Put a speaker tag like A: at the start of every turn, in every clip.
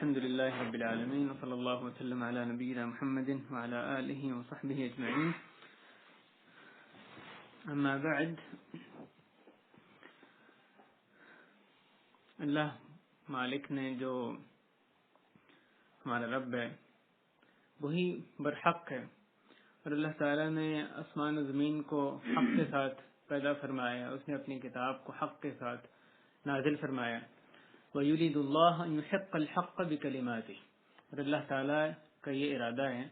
A: الحمد لله رب العالمين وصلى الله وسلم على نبينا محمد وعلى آله وصحبه أجمعين. أما بعد، اللہ مالک نے جو ہمارا رب ہے وہی برحق ہے، اور اللہ تعالیٰ نے آسمان و زمین کو حق کے ساتھ پیدا فرمایا، اس نے اپنی کتاب کو حق کے ساتھ نازل فرمایا. وَيُرِيدُ اللَّهُ أَن يُحِقَّ الْحَقَّ بِكَلِمَاتِهِ، اور اللہ تعالیٰ کا یہ ارادہ ہے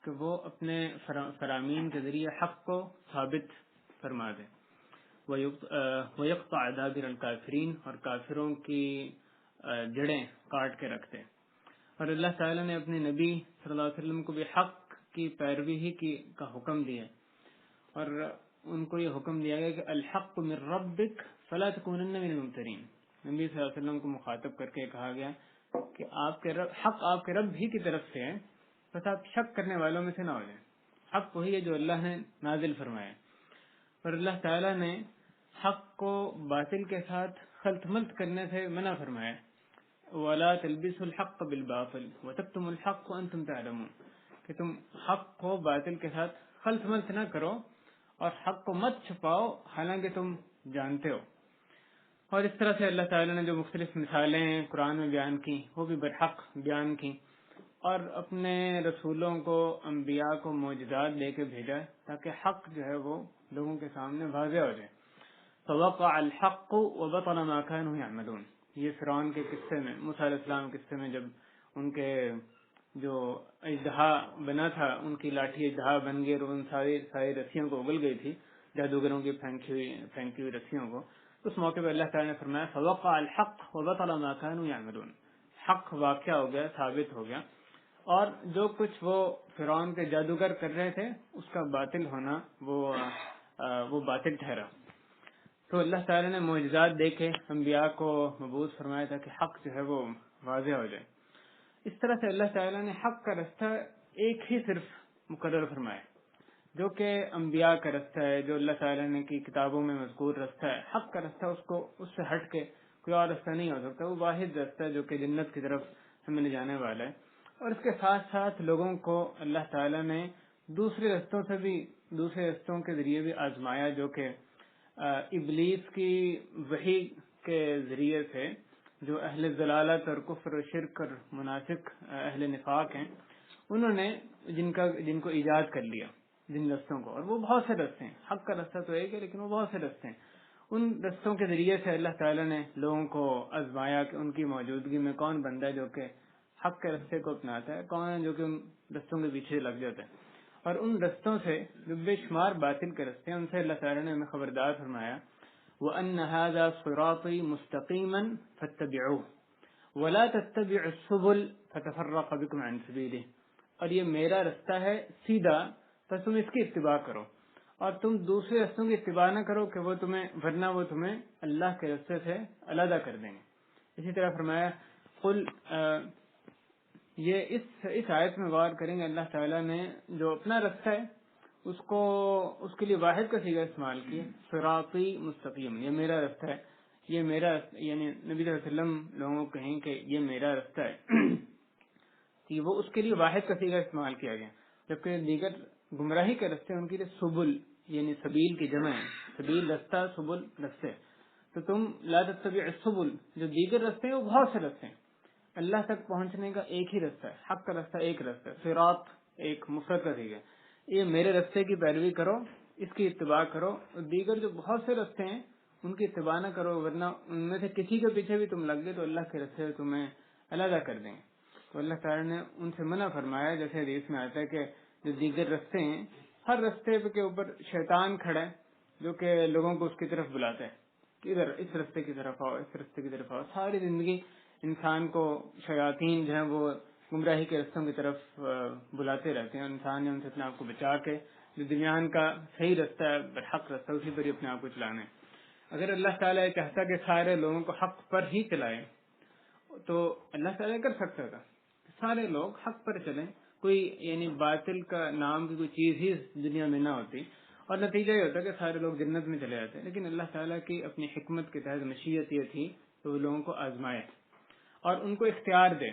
A: کہ وہ اپنے فرامین کے ذریعے حق کو ثابت فرما دے. وَيَقْطَعَ دَابِرَ الْكَافِرِينَ، اور کافروں کی جڑیں کاٹ کے رکھتے. اور اللہ تعالیٰ نے اپنے نبی صلی اللہ علیہ وسلم کو بھی حق کی پیروی ہی کا حکم دیا، اور ان کو یہ حکم دیا گیا کہ الحق من ربک فلا تکونن من الممترین. نبی صلی اللہ علیہ وسلم کو مخاطب کر کے کہا گیا کہ حق آپ کے رب ہی کی طرف سے ہے، بس آپ شک کرنے والوں میں سے نہ ہو جائیں. حق وہی ہے جو اللہ نے نازل فرمایا، اور اللہ تعالیٰ نے حق کو باطل کے ساتھ خلط ملط کرنے سے منع فرمایا. وَلَا تَلْبِسُوا الْحَقَّ بِالْبَاطِلِ وَتَكْتُمُوا الْحَقَّ وَأَنْتُمْ تَعْلَمُونَ، کہ تم حق کو باطل کے ساتھ خلط ملط نہ کرو اور حق کو مت چھپاؤ حالانکہ تم جانتے ہو. اور اس طرح سے اللہ تعالیٰ نے جو مختلف مثالیں قرآن میں بیان کی وہ بھی برحق بیان کی، اور اپنے رسولوں کو انبیاء کو معجزات دے کے بھیجا تاکہ حق جو ہے وہ لوگوں کے سامنے واضح ہو جائے. فوقع الحق وبطل ما كانوا يعملون، یہ فرعون کے قصے میں، موسیٰ علیہ السلام کے قصے میں، جب ان کے جو اژدہا بنا تھا ان کی لاٹھی اژدہا بن گئی اور ان ساری رسیوں کو اگل گئی تھی، جادوگروں کی پھینکی ہوئی رسیوں کو. اس موقع پہ اللہ تعالیٰ نے فرمایا فوقع الحق وبطل ما كانوا يعملون، حق واقع ہو گیا، ثابت ہو گیا، اور جو کچھ وہ فرعون کے جادوگر کر رہے تھے اس کا باطل ہونا وہ باطل ٹھہرا. تو اللہ تعالیٰ نے معجزات دے کے انبیاء کو مبعوث فرمایا تھا کہ حق جو ہے وہ واضح ہو جائے. اس طرح سے اللہ تعالیٰ نے حق کا رستہ ایک ہی صرف مقرر فرمایا جو کہ انبیاء کا رستہ ہے، جو اللہ تعالیٰ نے کی کتابوں میں مذکور رستہ ہے. حق کا رستہ اس سے ہٹ کے کوئی اور رستہ نہیں ہو سکتا، وہ واحد رستہ ہے جو کہ جنت کی طرف ہمیں لے جانے والا ہے. اور اس کے ساتھ ساتھ لوگوں کو اللہ تعالیٰ نے دوسرے رستوں کے ذریعے بھی آزمایا، جو کہ ابلیس کی وحی کے ذریعے سے جو اہل ضلالت اور کفر و شرک اور منافق اہل نفاق ہیں، انہوں نے جن کو ایجاد کر لیا جن رستوں کو، اور وہ بہت سے رستے ہیں. حق کا رستہ تو ایک ہے لیکن وہ بہت سے رستے ہیں. ان رستوں کے ذریعے سے اللہ تعالیٰ نے لوگوں کو آزمایا کہ ان کی موجودگی میں کون بندہ ہے جو کہ حق کے رستے کو اپناتا ہے، کون ہے جو کہ ان رستوں کے پیچھے لگ جاتا ہے. اور ان رستوں سے جو بے شمار باطل کے رستے ہیں ان سے اللہ تعالیٰ نے ہمیں خبردار فرمایا وَأَنَّ هَذَا صِرَاطِي مُسْتَقِيمًا فَاتَّبِعُوهُ وَلَا تَتَّبِعُوا السُّبُلَ فَتَفَرَّقَ بِكُمْ عَنْ سَبِيلِهِ، اور یہ میرا رستہ ہے سیدھا، بس تم اس کی اتباع کرو اور تم دوسرے رستوں کی اتباع نہ کرو کہ ورنہ وہ تمہیں اللہ کے رستے سے علیحدہ کر دیں گے. اسی طرح فرمایا قل یہ اس آیت میں غور کریں گے، اللہ تعالیٰ نے جو اپنا رستہ ہے اس کے لیے واحد کا صیغہ استعمال کیا، صراطی مستقیم، یہ میرا رستہ ہے، یہ میرا یعنی نبی صلی اللہ علیہ وسلم لوگوں کو کہیں کہ یہ میرا رستہ ہے کہ وہ اس کے لیے واحد کا صیغہ استعمال کیا گیا. جبکہ دیگر گمراہی کے رستے ان کے لیے سبل یعنی سبیل کی جمع ہے، سبیل رستہ، سبل رستے. تو تم لا تتبع السبل، جو دیگر رستے ہیں وہ بہت سے رستے ہیں، اللہ تک پہنچنے کا ایک ہی رستہ ہے، حق کا رستہ ایک رستہ ہے، صراط ایک مفرد کا صیغہ ہے. یہ میرے رستے کی پیروی کرو، اس کی اتباع کرو، اور دیگر جو بہت سے رستے ہیں ان کی اتباع نہ کرو ورنہ ان میں سے کسی کے پیچھے بھی تم لگ گئے تو اللہ کے رستے سے تمہیں علیحدہ کر دیں گے. تو اللہ تعالیٰ نے ان سے منع فرمایا، جیسے حدیث میں آتا ہے کہ جو دیگر رستے ہیں ہر رستے کے اوپر شیطان کھڑا ہے جو کہ لوگوں کو اس کی طرف بلاتا ہے کہ ادھر اس رستے کی طرف آؤ، اس رستے کی طرف آؤ. ساری زندگی انسان کو شیاطین جو ہیں وہ گمراہی کے رستوں کی طرف بلاتے رہتے ہیں، اور انسان نے ان سے اپنے آپ کو بچا کے جو دنیان کا صحیح رستہ ہے، برحق رستہ، اسی پر ہی اپنے آپ کو چلانا ہے. اگر اللہ تعالیٰ یہ چاہتا کہ سارے لوگوں کو حق پر ہی چلائے تو اللہ تعالیٰ کر سکتا تھا، سارے لوگ حق پر چلیں، کوئی یعنی باطل کا نام کی کوئی چیز ہی دنیا میں نہ ہوتی اور نتیجہ یہ ہوتا کہ سارے لوگ جنت میں چلے جاتے. لیکن اللہ تعالیٰ کی اپنی حکمت کے تحت مشیت یہ تھی کہ وہ لوگوں کو آزمائے اور ان کو اختیار دے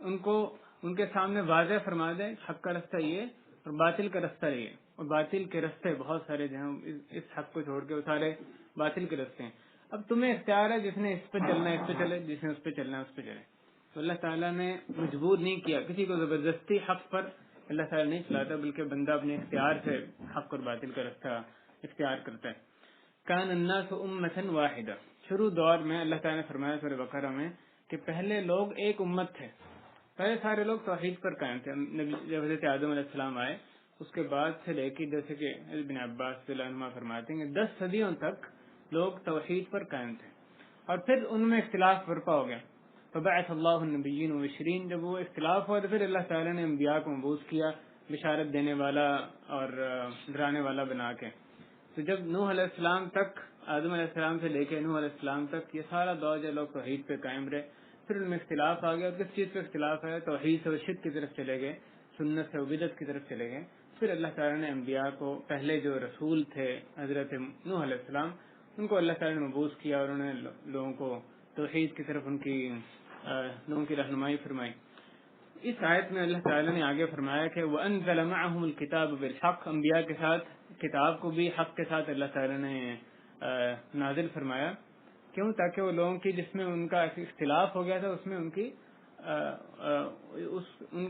A: ان کے سامنے واضح فرما دیں حق کا رستہ یہ اور باطل کا رستہ یہ، اور باطل کے رستے بہت سارے جو ہیں، اس حق کو چھوڑ کے وہ سارے باطل کے رستے ہیں۔ اب تمہیں اختیار ہے، جس نے اس پہ چلنا ہے اس پہ چلے، جس نے اس پہ چلنا ہے اس پہ چلے۔ تو اللہ تعالیٰ نے مجبور نہیں کیا کسی کو، زبردستی حق پر اللہ تعالیٰ نہیں چلاتا، بلکہ بندہ اپنے اختیار سے حق اور باطل کا رستہ اختیار کرتا ہے۔ کان الناس امة واحدہ، شروع دور میں اللہ تعالیٰ نے فرمایا سورہ بقرہ میں کہ پہلے لوگ ایک امت تھے، پہلے سارے لوگ توحید پر قائم تھے۔ جب حضرت آدم علیہ السلام آئے اس کے بعد سے لے کے، جیسے کہ ابن عباس رضی اللہ عنہ فرماتے ہیں کہ 10 صدیوں تک لوگ توحید پر قائم تھے، اور پھر ان میں اختلاف برپا ہو گیا۔ فبعث اللہ النبیین مبشرین، جب وہ اختلاف ہوا تو پھر اللہ تعالیٰ نے انبیاء کو مبعوث کیا بشارت دینے والا اور ڈرانے والا بنا کے۔ تو جب نوح علیہ السلام تک، آدم علیہ السلام سے لے کے نوح علیہ السلام تک، یہ سارا دور جو لوگ توحید پہ قائم رہے، پھر ان میں اختلاف آ گیا، اور کس چیز پہ اختلاف ہے؟ توحید سے شرک کی طرف چلے گئے، سنت سے بدعت کی طرف چلے گئے۔ پھر اللہ تعالیٰ نے انبیاء کو، پہلے جو رسول تھے حضرت نوح علیہ السلام، ان کو اللہ تعالیٰ نے مبعوث کیا، اور انہوں نے لوگوں کو توحید کی طرف لوگوں کی رہنمائی فرمائی۔ اس آیت میں اللہ تعالیٰ نے آگے فرمایا کہ وَأَنزَلَ مَعَهُمُ الْكِتَابَ بِالْحَقِّ، انبیاء کے ساتھ کتاب کو بھی حق کے ساتھ اللہ تعالیٰ نے نازل فرمایا۔ کیوں؟ تاکہ وہ لوگوں کی جس میں ان کا اختلاف ہو گیا تھا، اس میں ان کی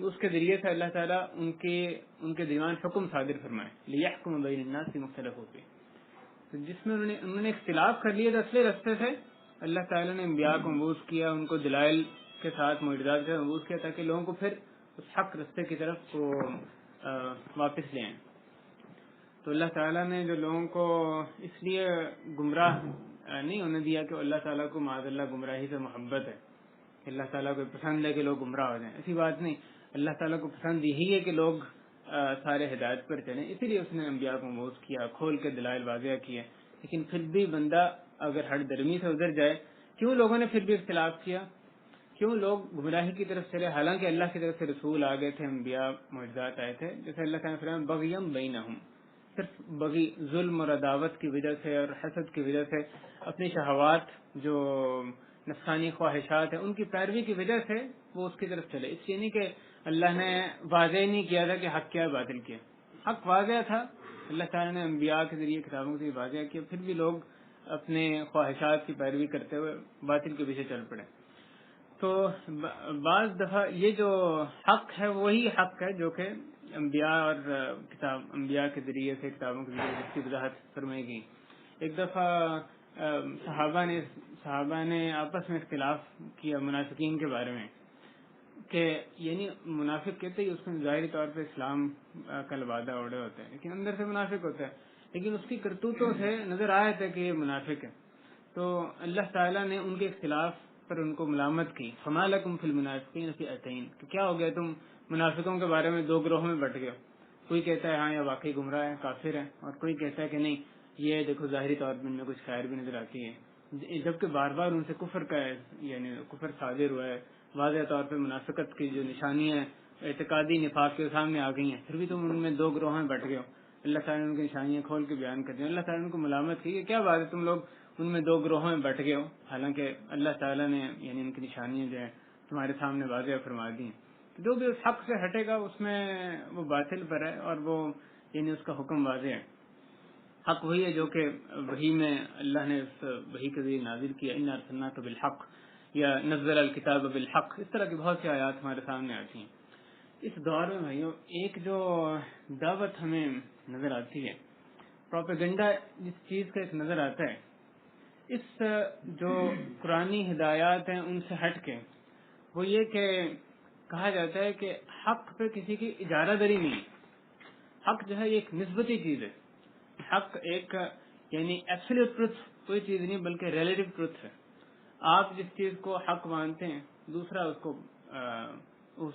A: اس کے ذریعے سے اللہ تعالیٰ ان کے دیوان حکم صادر فرمائے، لِيَحْكُمَ بَيْنَ النَّاسِ فِيمَا اخْتَلَفُوا فِيهِ۔ تو جس میں انہوں نے اختلاف کر لیے تھے اصلی رستے سے، اللہ تعالیٰ نے انبیاء کو مبعوث کیا، ان کو دلائل کے ساتھ، معجزات کے ساتھ مبعوث کیا، تاکہ لوگوں کو پھر اس حق رستے کی طرف وہ واپس لے آئیں۔ تو اللہ تعالیٰ نے جو لوگوں کو اس لیے گمراہ نہیں ہونے دیا کہ اللہ تعالیٰ کو معاذ اللہ گمراہی سے محبت ہے، کہ اللہ تعالیٰ کو پسند ہے کہ لوگ گمراہ ہو جائیں، ایسی بات نہیں۔ اللہ تعالیٰ کو پسند یہی ہے کہ لوگ سارے ہدایت پر چلیں، اسی لیے اس نے انبیاء کو مبعوث کیا، کھول کے دلائل واضح کیے۔ لیکن پھر بھی بندہ اگر ہٹ درمی سے ادھر جائے، کیوں لوگوں نے پھر بھی اختلاف کیا، کیوں لوگ گمراہی کی طرف چلے، حالانکہ اللہ کی طرف سے رسول آ گئے تھے، انبیاء معجزات آئے تھے، جیسے اللہ تعالیٰ نے فرمایا بغیم بینہم، صرف بغی، ظلم اور عداوت کی وجہ سے اور حسد کی وجہ سے، اپنی شہوات جو نفسانی خواہشات ہیں ان کی پیروی کی وجہ سے وہ اس کی طرف چلے۔ اس لیے نہیں کہ اللہ نے واضح نہیں کیا تھا کہ حق کیا ہے باطل کیا، حق واضح تھا، اللہ تعالیٰ نے انبیاء کے ذریعے کتابوں سے واضح کیا، پھر بھی لوگ اپنے خواہشات کی پیروی کرتے ہوئے باطل کے پیچھے چل پڑے۔ تو بعض دفعہ یہ جو حق ہے وہی حق ہے جو کہ انبیاء اور انبیاء کے ذریعے سے، کتابوں کے ذریعے جس کی وضاحت فرمائی گئی۔ ایک دفعہ صحابہ نے آپس میں اختلاف کیا منافقین کے بارے میں، کہ یعنی منافق کہتے ہیں اس میں ظاہری طور پہ اسلام کا لبادہ اوڑے ہوتا ہے، لیکن اندر سے منافق ہوتا ہے، لیکن اس کی کرتوتوں سے نظر آیا تھا کہ یہ منافق ہے۔ تو اللہ تعالیٰ نے ان کے اختلاف پر ان کو ملامت کی، فما لکم فی المنافقین فئتین، کہ کیا ہو گیا تم منافقوں کے بارے میں دو گروہوں میں بٹ گئے ہو، کوئی کہتا ہے ہاں یہ واقعی گمراہ ہے، کافر ہے، اور کوئی کہتا ہے کہ نہیں یہ دیکھو ظاہری طور پر ان میں کچھ خیر بھی نظر آتی ہے، جبکہ بار بار ان سے کفر کا یعنی کفر صادر ہوا ہے، واضح طور پہ منافقت کی جو نشانیاں اعتقادی نفاق کے سامنے آ گئی ہیں، پھر بھی تم ان میں دو گروہوں میں بٹ گئے ہو۔ اللہ تعالیٰ نے ان کی نشانیاں کھول کے بیان کر دی، اللہ تعالیٰ نے ان کو ملامت کی کہ کیا بات ہے تم لوگ ان میں دو گروہوں میں بٹ گئے ہو، حالانکہ اللہ تعالیٰ نے یعنی ان کی نشانیاں جو ہیں تمہارے سامنے واضح فرما دی ہیں۔ جو بھی اس حق سے ہٹے گا اس میں وہ باطل پر ہے، اور وہ یعنی اس کا حکم واضح ہے۔ حق وہی ہے جو کہ وحی میں اللہ نے اس وحی کے ذریعے نازل کیا، انا ارسلناک بالحق یا نزل الکتاب بالحق، اس طرح کی بہت سی آیات ہمارے سامنے آتی ہیں۔ اس دور میں بھائیوں ایک جو دعوت ہمیں نظر آتی ہے، پروپیگنڈا جس چیز کا ایک نظر آتا ہے، اس جو قرآنی ہدایات ہیں ان سے ہٹ کے، وہ یہ کہ کہا جاتا ہے کہ حق پہ کسی کی اجارہ داری نہیں ہے، حق جو ہے یہ ایک نسبتی چیز ہے، حق ایک یعنی ایبسلیوٹ ٹروتھ کوئی چیز نہیں بلکہ ریلیٹو ٹروتھ ہے۔ آپ جس چیز کو حق مانتے ہیں دوسرا اس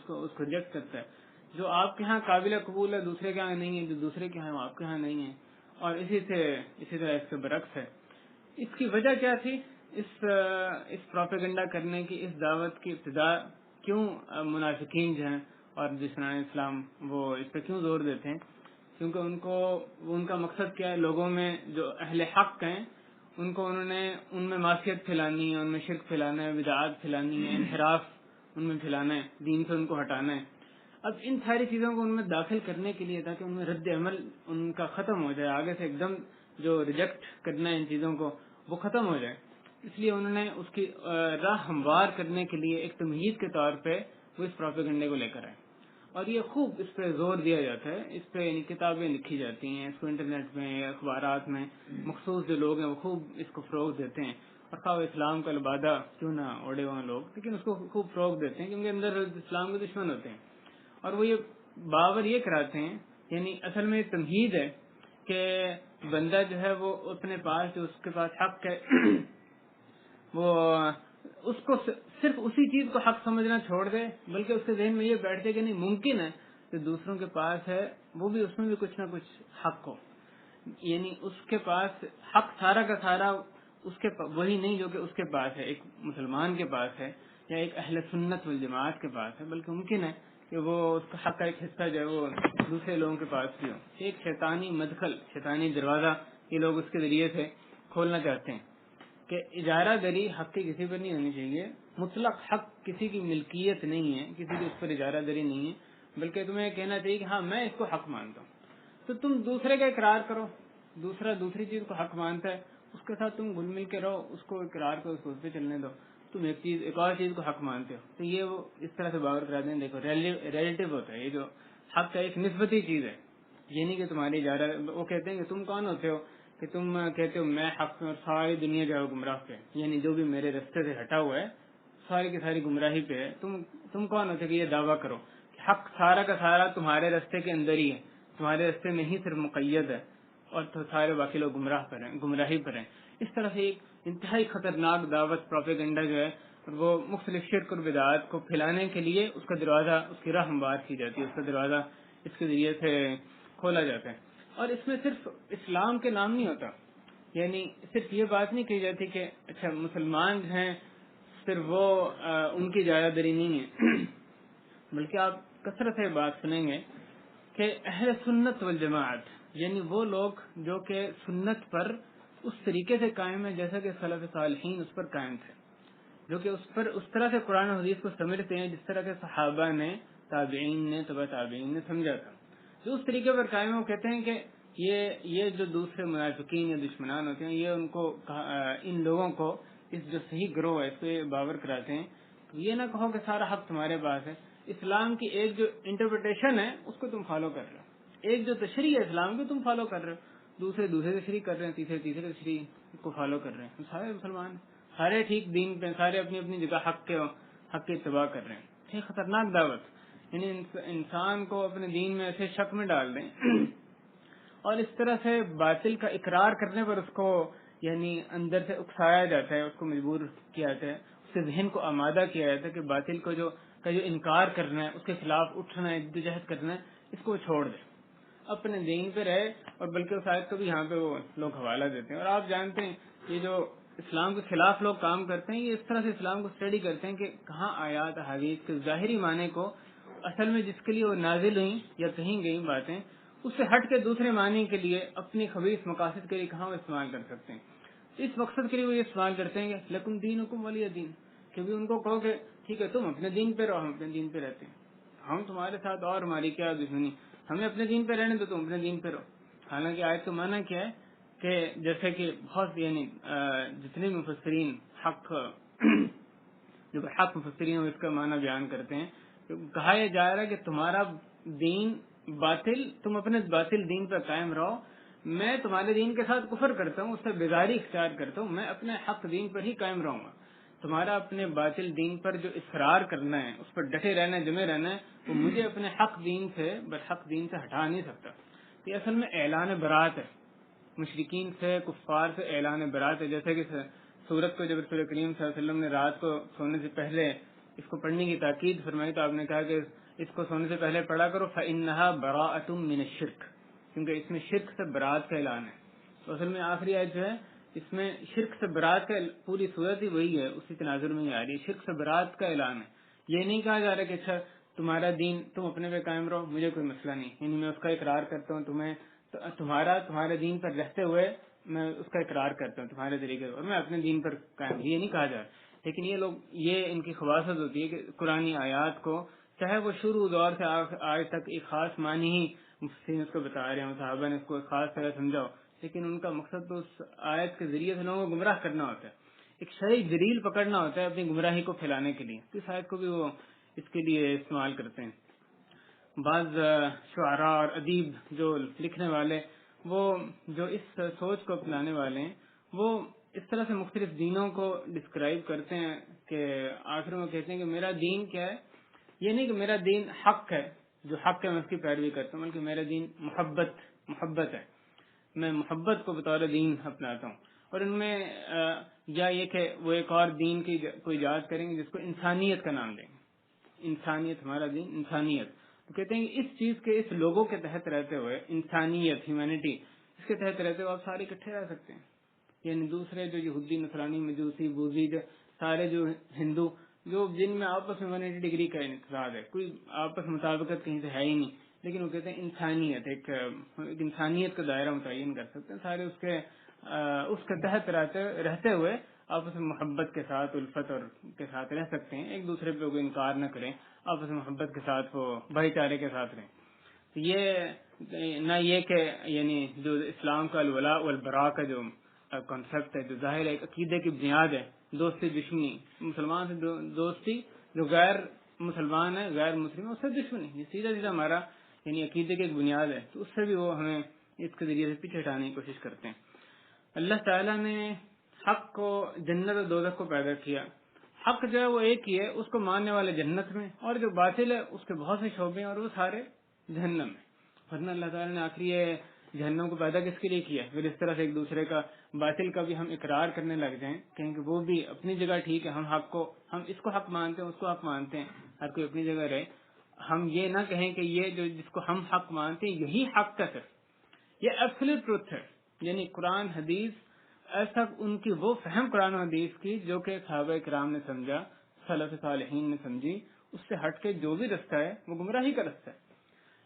A: کو ریجیکٹ کرتا ہے، جو آپ کے ہاں قابل قبول ہے دوسرے کے ہاں نہیں ہے، جو دوسرے کے ہاں وہ آپ کے ہاں نہیں ہے، اور اسی طرح اس کے برعکس ہے۔ اس کی وجہ کیا تھی؟ اس پروپیگنڈا کرنے کی، اس دعوت کی ابتدا کیوں منافقین جو ہیں اور جسنان اسلام وہ اس پہ کیوں زور دیتے ہیں؟ کیونکہ ان کا مقصد کیا ہے؟ لوگوں میں جو اہل حق ہیں ان کو انہوں نے ان میں معصیت پھیلانی ہے، ان میں شرک پھیلانا ہے، بدعات پھیلانی ہے، انحراف ان میں پھیلانا ہے، دین سے ان کو ہٹانا ہے. اب ان ساری چیزوں کو ان میں داخل کرنے کے لیے تاکہ ان میں رد عمل ان کا ختم ہو جائے، آگے سے ایک دم جو ریجیکٹ کرنا ہے ان چیزوں کو وہ ختم ہو جائے، اس لیے انہوں نے اس کی راہ ہموار کرنے کے لیے ایک تمہید کے طور پہ وہ اس پروپیگنڈے کو لے کر آئے. اور یہ خوب اس پہ زور دیا جاتا ہے، اس پہ کتابیں لکھی جاتی ہیں، اس کو انٹرنیٹ میں یا اخبارات میں مخصوص جو لوگ ہیں وہ خوب اس کو فروغ دیتے ہیں. اور خواہ اسلام کا لبادہ کیوں نہ اوڑے ہوئے لوگ، لیکن اس کو خوب فروغ دیتے ہیں کیونکہ اندر اسلام کے دشمن ہوتے ہیں. اور وہ یہ باور یہ کراتے ہیں، یعنی اصل میں تمہید ہے کہ بندہ جو ہے وہ اپنے پاس جو اس کے پاس حق ہے وہ اس کو صرف اسی چیز کو حق سمجھنا چھوڑ دے، بلکہ اس کے ذہن میں یہ بیٹھ جائے کہ نہیں، ممکن ہے کہ دوسروں کے پاس ہے وہ بھی اس میں بھی کچھ نہ کچھ حق ہو. یعنی اس کے پاس حق سارا کا سارا اس کے وہی نہیں جو کہ اس کے پاس ہے، ایک مسلمان کے پاس ہے یا ایک اہل سنت والجماعت کے پاس ہے، بلکہ ممکن ہے کہ وہ اس کا حق کا ایک حصہ جو ہے وہ دوسرے لوگوں کے پاس بھی ہو. ایک شیطانی مدخل، شیطانی دروازہ یہ لوگ اس کے ذریعے سے کھولنا چاہتے ہیں کہ اجارہ دری حق کی کسی پر نہیں ہونی چاہیے. مطلق حق کسی کی ملکیت نہیں ہے، کسی کی اس پر اجارہ دری نہیں ہے، بلکہ تمہیں کہنا چاہیے کہ ہاں میں اس کو حق مانتا ہوں. تو تم دوسرے کا اقرار کرو، دوسرا دوسری چیز کو حق مانتا ہے، اس کے ساتھ تم گل مل کے رہو، اس کو اقرار کرو، اس کو اس پہ چلنے دو. تم ایک اور چیز کو حق مانتے ہو تو یہ وہ اس طرح سے باور کرا دیں. دیکھو ریلیٹو ہوتا ہے، یہ جو حق کا ایک نسبتی چیز ہے، یہ نہیں کہ تمہاری اجارہ. وہ کہتے ہیں کہ تم کون ہوتے ہو کہ تم کہتے ہو میں حق میں اور ساری دنیا جو ہے گمراہ پہ، یعنی جو بھی میرے رستے سے ہٹا ہوا ہے ساری کی ساری گمراہی پہ ہے. تم کون ہوتے کہ یہ دعویٰ کرو کہ حق سارا کا سارا تمہارے رستے کے اندر ہی ہے، تمہارے رستے میں ہی صرف مقید ہے اور تو سارے باقی لوگ گمراہی پر ہیں. اس طرح سے ایک انتہائی خطرناک دعوت پروپیگنڈا جو ہے وہ مختلف شرک اور بدعات کو پھیلانے کے لیے اس کا دروازہ، اس کی راہ ہموار کی جاتی ہے، اس کا دروازہ اس کے ذریعے سے کھولا جاتا ہے. اور اس میں صرف اسلام کے نام نہیں ہوتا، یعنی صرف یہ بات نہیں کہی جاتی کہ اچھا مسلمان ہیں صرف وہ ان کی اجارہ داری نہیں ہے، بلکہ آپ کثرت سے بات سنیں گے کہ اہل سنت والجماعت یعنی وہ لوگ جو کہ سنت پر اس طریقے سے قائم ہے جیسا کہ سلف صالحین اس پر قائم تھے، جو کہ اس طرح سے قرآن و حدیث کو سمجھتے ہیں جس طرح کے صحابہ نے، تابعین نے، تبع تابعین نے سمجھا تھا. جو اس طریقے پر قائم ہے وہ کہتے ہیں کہ یہ جو دوسرے منافقین یا دشمنان ہوتے ہیں یہ ان کو ان لوگوں کو اس جو صحیح گروہ ہے اس پہ باور کراتے ہیں. یہ نہ کہو کہ سارا حق تمہارے پاس ہے، اسلام کی ایک جو انٹرپریٹیشن ہے اس کو تم فالو کر رہے ہو، ایک جو تشریح ہے اسلام کی تم فالو کر رہے ہو، دوسرے تشریح کر رہے ہیں، تیسرے تشریح کو فالو کر رہے ہیں. سارے مسلمان سارے ٹھیک دین پہ، سارے اپنی اپنی جگہ حق کے اتباع کر رہے ہیں. یہ خطرناک دعوت، یعنی انسان کو اپنے دین میں ایسے شک میں ڈال دیں اور اس طرح سے باطل کا اقرار کرنے پر اس کو یعنی اندر سے اکسایا جاتا ہے، اس کو مجبور کیا جاتا ہے، اس کے ذہن کو آمادہ کیا جاتا ہے کہ باطل کو جو انکار کرنا ہے، اس کے خلاف اٹھنا ہے، جدوجہد کرنا ہے، اس کو چھوڑ دے، اپنے دین پہ رہے. اور بلکہ اس آیت کو بھی یہاں پہ وہ لوگ حوالہ دیتے ہیں. اور آپ جانتے ہیں یہ جو اسلام کے خلاف لوگ کام کرتے ہیں یہ اس طرح سے اسلام کو اسٹڈی کرتے ہیں کہ کہاں آیات حدیث کے ظاہری معنی کو اصل میں جس کے لیے وہ نازل ہوئیں یا کہیں گئی باتیں اس سے ہٹ کے دوسرے معنی کے لیے اپنی خبیث مقاصد کے لیے کہاں وہ استعمال کر سکتے ہیں. اس مقصد کے لیے وہ یہ استعمال کرتے ہیں کہ لکم دینکم ولی دین، کیونکہ ان کو کہو کہ ٹھیک ہے تم اپنے دین پہ رہو، ہم اپنے دین پہ رہتے ہیں، ہم تمہارے ساتھ اور ہماری کیا دشمنی، ہمیں اپنے دین پہ رہنے تو تم اپنے دین پہ رہو. حالانکہ آیت کا معنی کیا ہے کہ جیسے کہ بہت یعنی جتنے مفسرین حق جو حق مفسرین اس کا معنی بیان کرتے ہیں، کہا یہ جا رہا ہے کہ تمہارا دین باطل، تم اپنے باطل دین پر قائم رہو، میں تمہارے دین کے ساتھ کفر کرتا ہوں، اس سے بیزاری اختیار کرتا ہوں، میں اپنے حق دین پر ہی قائم رہوں گا. تمہارا اپنے باطل دین پر جو اصرار کرنا ہے، اس پر ڈٹے رہنا ہے، جمے رہنا ہے، وہ مجھے اپنے حق دین سے برحق دین سے ہٹا نہیں سکتا. یہ اصل میں اعلان برات ہے، مشرکین سے، کفار سے اعلان برات ہے. جیسے کہ سورت کو جب رسول کریم صلی اللہ علیہ وسلم نے رات کو سونے سے پہلے اس کو پڑھنے کی تاکید فرمائی تو آپ نے کہا کہ اس کو سونے سے پہلے پڑھا کرو فَإِنَّهَا بَرَاءَةٌ مِّنَ الشِّرْكِ، کیونکہ اس میں شرک سے برات کا اعلان ہے. تو اصل میں آخری آیت جو ہے اس میں شرک سے برات کا، پوری صورت ہی وہی ہے، اسی تناظر میں ہی آ رہی ہے، شرک سے برات کا اعلان ہے. یہ نہیں کہا جا رہا کہ اچھا تمہارا دین تم اپنے پہ قائم رہو، مجھے کوئی مسئلہ نہیں، یعنی میں اس کا اقرار کرتا ہوں، تمہارے دین پر رہتے ہوئے میں اس کا اقرار کرتا ہوں تمہارے طریقے، اور میں اپنے دین پر قائم، یہ نہیں کہا جا رہا. لیکن یہ لوگ، یہ ان کی خواصت ہوتی ہے کہ قرآن آیات کو چاہے وہ شروع دور سے آج تک ایک خاص معنی ہی مفسرین اس کو بتا رہے ہیں، صحابہ نے اس کو ایک خاص طرح سمجھاؤ، لیکن ان کا مقصد تو اس آیت کے ذریعے سے لوگوں کو گمراہ کرنا ہوتا ہے، ایک شرعی دلیل پکڑنا ہوتا ہے اپنی گمراہی کو پھیلانے کے لیے، تو اس آیت کو بھی وہ اس کے لیے استعمال کرتے ہیں۔ بعض شعراء اور ادیب جو لکھنے والے، وہ جو اس سوچ کو اپنانے والے ہیں، وہ اس طرح سے مختلف دینوں کو ڈسکرائب کرتے ہیں کہ آخر میں کہتے ہیں کہ میرا دین کیا ہے، یہ نہیں کہ میرا دین حق ہے، جو حق ہے میں اس کی پیروی کرتا ہوں، بلکہ میرا دین محبت ہے، میں محبت کو بطور دین اپناتا ہوں۔ اور ان میں یا یہ کہ وہ ایک اور دین کی کوئی ایجاد کریں گے جس کو انسانیت کا نام دیں گے، انسانیت، ہمارا دین انسانیت، تو کہتے ہیں کہ اس چیز کے، اس لوگوں کے تحت رہتے ہوئے، انسانیت، ہیومینٹی، اس کے تحت رہتے ہوئے آپ سارے اکٹھے رہ سکتے ہیں، یعنی دوسرے جو یہودی، نصرانی، مجوسی، بوذی، جو سارے جو ہندو، جو جن میں آپس میں 180 ڈگری کا انقراض ہے، کوئی آپس مطابقت کہیں سے ہے ہی نہیں، لیکن وہ کہتے ہیں انسانیت، ایک انسانیت کا دائرہ متعین کر سکتے ہیں، سارے اس کے تحت رہتے ہوئے آپس میں محبت کے ساتھ، الفت اور کے ساتھ رہ سکتے ہیں، ایک دوسرے پہ کوئی انکار نہ کریں، آپس میں محبت کے ساتھ وہ بھائی چارے کے ساتھ رہیں۔ یہ نہ یہ کہ یعنی جو اسلام کا الولاء والبراء کا جو کانسیپٹ ہے، جو ظاہر ہے ایک عقیدے کی بنیاد ہے، دوستی دشمنی، مسلمان سے دوستی، جو غیر مسلمان ہے، غیر مسلم ہے، اس سے دشمنی، یہ سیدھا سیدھا ہمارا یعنی عقیدے کی ایک بنیاد ہے، تو اس سے بھی وہ ہمیں اس کے ذریعے سے پیچھے ہٹانے کی کوشش کرتے ہیں۔ اللہ تعالیٰ نے حق کو، جنت اور دوزخ کو پیدا کیا، حق جو ہے وہ ایک ہی ہے، اس کو ماننے والے جنت میں، اور جو باطل ہے اس کے بہت سے شعبے ہیں اور وہ سارے جہنم میں۔ ورنہ اللہ تعالیٰ نے آخری جہنم کو پیدا کس کے لیے کیا؟ پھر اس طرح سے ایک دوسرے کا، باطل کا بھی ہم اقرار کرنے لگ جائیں، کہیں کہ وہ بھی اپنی جگہ ٹھیک ہے، ہم اس کو حق مانتے ہیں، اس کو حق مانتے ہیں، ہر کوئی اپنی جگہ رہے، ہم یہ نہ کہیں کہ یہ جو جس کو ہم حق مانتے ہیں یہی حق کا صرف، یہ ایبسولوٹ ٹروتھ ہے، یعنی قرآن حدیث ایسا، ان کی وہ فہم قرآن و حدیث کی جو کہ صحابہ کرام نے سمجھا، سلف صالحین نے سمجھی، اس سے ہٹ کے جو بھی رستہ ہے وہ گمراہی کا رستہ ہے۔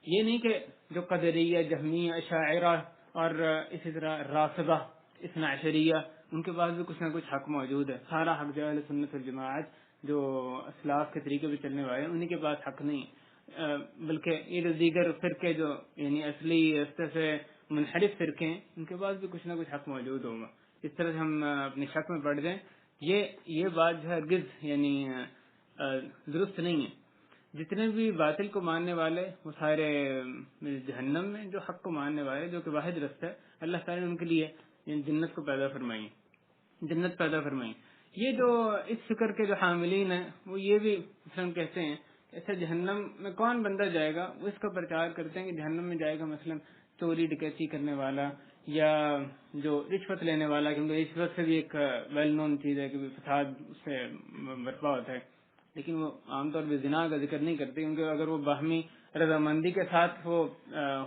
A: یہ نہیں کہ جو قدریہ، جہمیہ، اشاعرہ اور اسی طرح رافضہ، اثنا عشریہ، ان کے پاس بھی کچھ نہ کچھ حق موجود ہے، سارا حق جو اہل سنت والجماعت جو اسلاف کے طریقے پہ چلنے والے ہیں انہیں کے پاس حق نہیں ہے، بلکہ یہ جو دیگر فرقے جو یعنی اصلی راستے سے منحرف فرقے ہیں، ان کے پاس بھی کچھ نہ کچھ حق موجود ہوگا۔ اس طرح سے ہم اپنی شک میں پڑ جائیں، یہ بات جو ہے ہرگز یعنی درست نہیں ہے۔ جتنے بھی باطل کو ماننے والے وہ سارے جہنم میں، جو حق کو ماننے والے جو کہ واحد رستہ ہے، اللہ تعالیٰ نے ان کے لیے جنت کو پیدا فرمائی، جنت پیدا فرمائی۔ یہ جو اس فکر کے جو حاملین ہیں وہ یہ بھی مثلاً کہتے ہیں کہ اچھا جہنم میں کون بندہ جائے گا، وہ اس کا پرچار کرتے ہیں کہ جہنم میں جائے گا مثلاً چوری ڈکیتی کرنے والا یا جو رشوت لینے والا، کیونکہ رشوت سے بھی ایک ویل نون چیز ہے کہ فساد اس سے برپا ہوتا ہے، لیکن وہ عام طور پہ زنا کا ذکر نہیں کرتے، کیونکہ اگر وہ باہمی رضامندی کے ساتھ وہ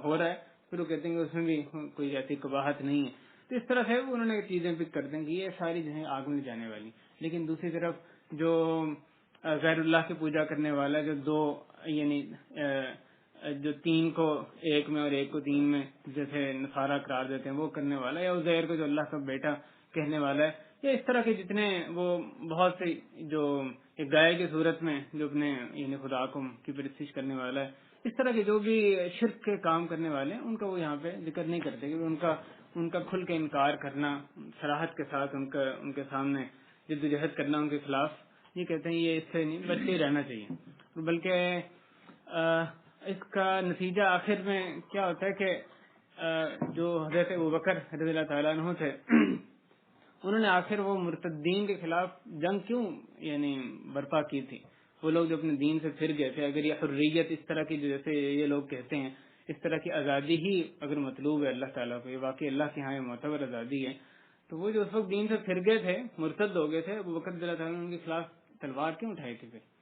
A: ہو رہا ہے پھر وہ کہتے ہیں کہ اس میں بھی کوئی ایسی قباحت نہیں ہے، تو اس طرح سے انہوں نے چیزیں پک کرتے ہیں کہ یہ ساری جو ہیں آگ میں جانے والی۔ لیکن دوسری طرف جو غیر اللہ کی پوجا کرنے والا، جو دو یعنی جو تین کو ایک میں اور ایک کو تین میں جیسے نصارہ قرار دیتے ہیں وہ کرنے والا، یا عزیر کو جو اللہ کا بیٹا کہنے والا ہے، یا اس طرح کے جتنے وہ بہت سے جو ایک گائے کی صورت میں جو اپنے یعنی خدا کو کی پرستش کرنے والا ہے، اس طرح کے جو بھی شرک کے کام کرنے والے ہیں ان کا وہ یہاں پہ ذکر نہیں کرتے، کیونکہ ان کا کھل کے انکار کرنا، صراحت کے ساتھ ان کے سامنے جدوجہد کرنا ان کے خلاف، یہ کہتے ہیں یہ اس سے نہیں بچ کے رہنا چاہیے، بلکہ اس کا نتیجہ آخر میں کیا ہوتا ہے کہ جو حضرت ابوبکر رضی اللہ تعالیٰ عنہ تھے انہوں نے آخر وہ مرتدین کے خلاف جنگ کیوں یعنی برپا کی تھی؟ وہ لوگ جو اپنے دین سے پھر گئے تھے، اگر یہ حریت اس طرح کی جیسے یہ لوگ کہتے ہیں، اس طرح کی آزادی ہی اگر مطلوب ہے اللہ تعالیٰ کو، یہ واقعی اللہ کے یہاں معتبر آزادی ہے، تو وہ جو اس وقت دین سے پھر گئے تھے، مرتد ہو گئے تھے، ابوبکر رضی اللہ تعالیٰ ان کے خلاف تلوار کیوں اٹھائی تھی؟ پھر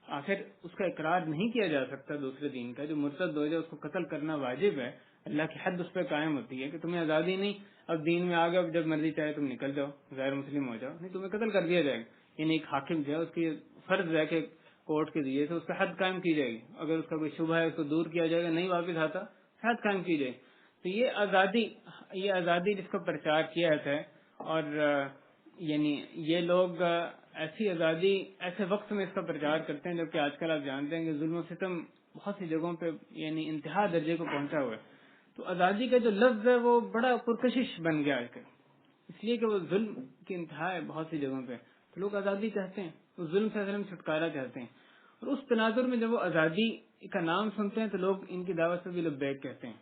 A: آخر اس کا اقرار نہیں کیا جا سکتا دوسرے دین کا، جو مرتد ہو جائے اس کو قتل کرنا واجب ہے، اللہ کی حد اس پہ قائم ہوتی ہے کہ تمہیں آزادی نہیں، اب دین میں آ گئے، جب مرضی چاہے تم نکل جاؤ، غیر مسلم ہو جاؤ، نہیں تمہیں قتل کر دیا جائے گا، یعنی ایک حاکم جو ہے اس کی فرض ہے کہ کورٹ کے ذریعے سے اس پہ حد قائم کی جائے گی، اگر اس کا کوئی شبہ ہے اس کو دور کیا جائے گا، نہیں واپس آتا حد قائم کی جائے، تو یہ آزادی جس کا پرچار کیا جاتا ہے، اور یعنی یہ لوگ ایسی آزادی ایسے وقت میں اس کا پرچار کرتے ہیں جبکہ آج کل آپ جانتے ہیں کہ ظلم و ستم بہت سی جگہوں پہ یعنی انتہا درجے کو پہنچا ہوا ہے. تو آزادی کا جو لفظ ہے وہ بڑا پرکشش بن گیا آج کل، اس لیے کہ وہ ظلم کی انتہا ہے بہت سی جگہوں پہ. تو لوگ آزادی چاہتے ہیں، اس ظلم سے اصل میں چھٹکارا چاہتے ہیں. اور اس تناظر میں جب وہ آزادی کا نام سنتے ہیں تو لوگ ان کی دعوت سے بھی لبیک کہتے ہیں.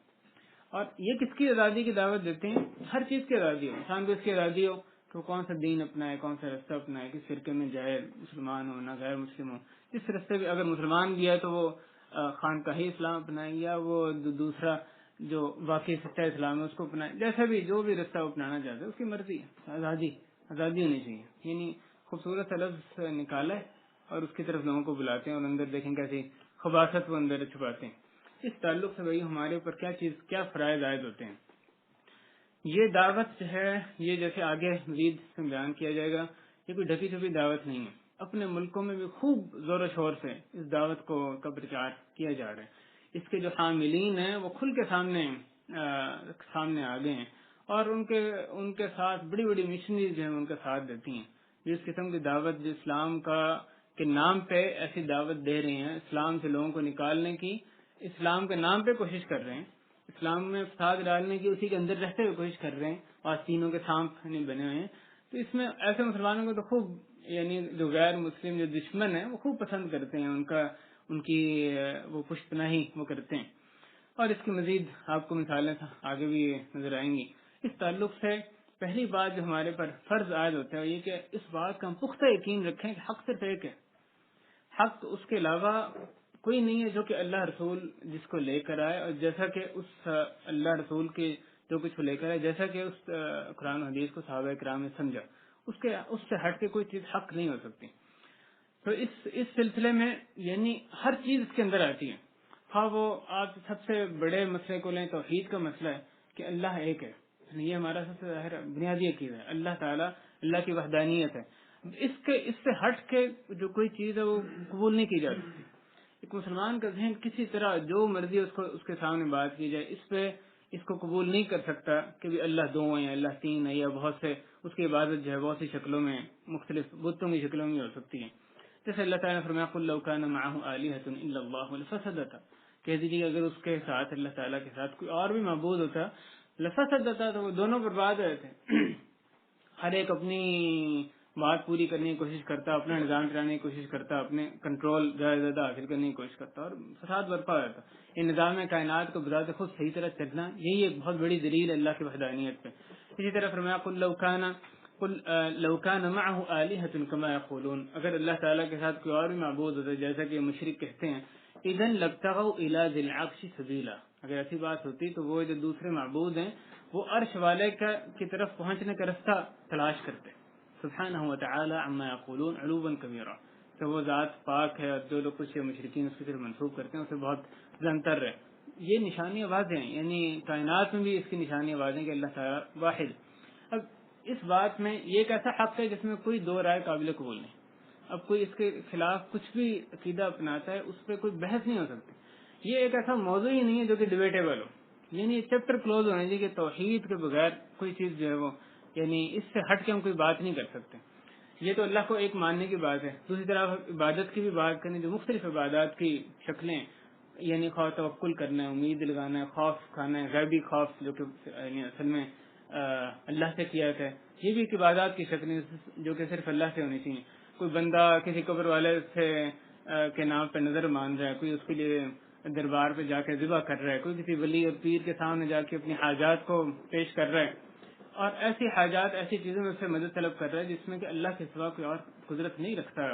A: اور یہ کس کی آزادی کی دعوت دیتے ہیں؟ ہر چیز کی آزادی ہو، انسان کو اس کی آزادی ہو کہ وہ کون سا دین اپنائے، کون سا رستہ اپنائے، کس فرقے میں جائے، مسلمان ہو نہ غیر مسلم ہو، جس رستے بھی اگر مسلمان بھی ہے تو وہ خانقاہی اسلام اپنائے یا وہ دوسرا جو واقعی سچا اسلام ہے اس کو اپنائے، جیسا بھی جو بھی رستہ اپنانا چاہتا ہے اس کی مرضی ہے. آزادی ہونی چاہیے. یعنی خوبصورت لفظ نکالا ہے اور اس کی طرف لوگوں کو بلاتے ہیں اور اندر دیکھیں کیسی خباثت وہ اندر چھپاتے ہیں. اس تعلق سے بھائی ہمارے اوپر کیا فرائض عائد ہوتے ہیں. یہ دعوت جو ہے یہ جیسے آگے مزید بیان کیا جائے گا، یہ کوئی ڈھکی چھپی دعوت نہیں ہے. اپنے ملکوں میں بھی خوب زور و شور سے اس دعوت کا پرچار کیا جا رہا ہے. اس کے جو حاملین ہیں وہ کھل کے سامنے آ گئے ہیں اور ان کے ساتھ بڑی بڑی مشنریز جو ہیں ان کا ساتھ دیتی ہیں. جس قسم کی دعوت جو اسلام کے نام پہ ایسی دعوت دے رہے ہیں، اسلام سے لوگوں کو نکالنے کی، اسلام کے نام پہ کوشش کر رہے ہیں، اسلام میں فساد ڈالنے کی اسی کے اندر رہتے ہوئے کوشش کر رہے ہیں، اور تینوں کے سانپ بنے ہوئے ہیں. تو اس میں ایسے مسلمانوں کو تو خوب یعنی جو غیر مسلم جو دشمن ہیں وہ خوب پسند کرتے ہیں، ان کی وہ پشت پناہی وہ کرتے ہیں. اور اس کی مزید آپ کو مثالیں آگے بھی نظر آئیں گی. اس تعلق سے پہلی بات جو ہمارے پر فرض عائد ہوتا ہے یہ کہ اس بات کا ہم پختہ یقین رکھیں کہ حق صرف ایک ہے. حق اس کے علاوہ کوئی نہیں ہے جو کہ اللہ رسول جس کو لے کر آئے، اور جیسا کہ اس اللہ رسول کے جو کچھ لے کر آئے، جیسا کہ اس قرآن و حدیث کو صحابہ کرام نے سمجھا، اس سے ہٹ کے کوئی چیز حق نہیں ہو سکتی. تو اس سلسلے میں یعنی ہر چیز اس کے اندر آتی ہے. ہاں وہ آپ سب سے بڑے مسئلے کو لیں، توحید کا مسئلہ ہے کہ اللہ ایک ہے. یہ ہمارا سب سے ظاہر بنیادی عقیدہ ہے. اللہ تعالیٰ اللہ کی وحدانیت ہے. اس سے ہٹ کے جو کوئی چیز ہے وہ قبول نہیں کی جا سکتی. ایک مسلمان کا ذہن کسی طرح جو مرضی اس کے سامنے بات کی جائے اس کو قبول نہیں کر سکتا کہ بھی اللہ دو ہیں یا اللہ تین ہے یا بہت سے اس کی عبادت جو ہے بہت سی شکلوں میں مختلف بتوں کی شکلوں میں ہو سکتی ہے. جیسے اللہ تعالیٰ نے فرمایا قل لو كان معه آلهة الا الله لفسدتا، کہہ دیجیے کہ اگر اس کے ساتھ اللہ تعالیٰ کے ساتھ کوئی اور بھی معبود ہوتا لفسدتا تو وہ دونوں برباد ہوئے تھے. ہر ایک اپنی بات پوری کرنے کی کوشش کرتا، اپنا نظام چلانے کی کوشش کرتا، اپنے کنٹرول زیادہ حاصل کرنے کی کوشش کرتا اور فساد برپا ہوتا. یہ نظام کائنات کو بذات خود صحیح طرح چلنا یہی ایک بہت بڑی دلیل ہے اللہ کی وحدانیت پہ. اسی طرح فرمایا قل لو كان معه آلهة كما يقولون، اگر اللہ تعالیٰ کے ساتھ کوئی اور بھی معبود ہوتا جیسا کہ مشرک کہتے ہیں، اذا لابتغوا الى ذي العرش سبيلا، اگر ایسی بات ہوتی تو وہ جو دوسرے معبود ہیں وہ عرش والے کی طرف پہنچنے کا رستہ تلاش کرتے. سبحانہ وتعالی عما یقولون علوا کبیرا، کہ وہ ذات پاک ہے اور جو لوگ کچھ مشرکین اس کی طرف منسوب کرتے ہیں اسے بہت زنتر ہے. یہ نشانیاں واضح ہیں، یعنی کائنات میں بھی اس کی نشانیاں واضح ہیں کہ اللہ تعالیٰ واحد. اب اس بات میں یہ ایک ایسا حق ہے جس میں کوئی دو رائے قابل قبول نہیں. اب کوئی اس کے خلاف کچھ بھی عقیدہ اپناتا ہے اس پہ کوئی بحث نہیں ہو سکتی. یہ ایک ایسا موضوع ہی نہیں ہے جو کہ ڈیبیٹیبل ہو. یعنی چیپٹر کلوز ہونے چاہیے کہ توحید کے بغیر کوئی چیز جو ہے وہ یعنی اس سے ہٹ کے ہم کوئی بات نہیں کر سکتے. یہ تو اللہ کو ایک ماننے کی بات ہے. دوسری طرف عبادت کی بھی بات کریں، جو مختلف عبادات کی شکلیں یعنی خواہ توکل کرنا ہے، امید لگانا ہے، خوف کھانا ہے، غیبی خوف جو کہ یعنی اصل میں اللہ سے کیا ہے، یہ بھی ایک عبادات کی شکلیں جو کہ صرف اللہ سے ہونی چاہیے. کوئی بندہ کسی قبر والے سے کے نام پہ نظر مان رہا ہے، کوئی اس کے لیے دربار پہ جا کے ذبح کر رہا ہے، کوئی کسی ولی اور پیر کے سامنے جا کے اپنی حاجات کو پیش کر رہا ہے اور ایسی حاجات ایسی چیزوں میں سے مدد طلب کر رہا ہے جس میں کہ اللہ کے سوا کوئی اور قدرت نہیں رکھتا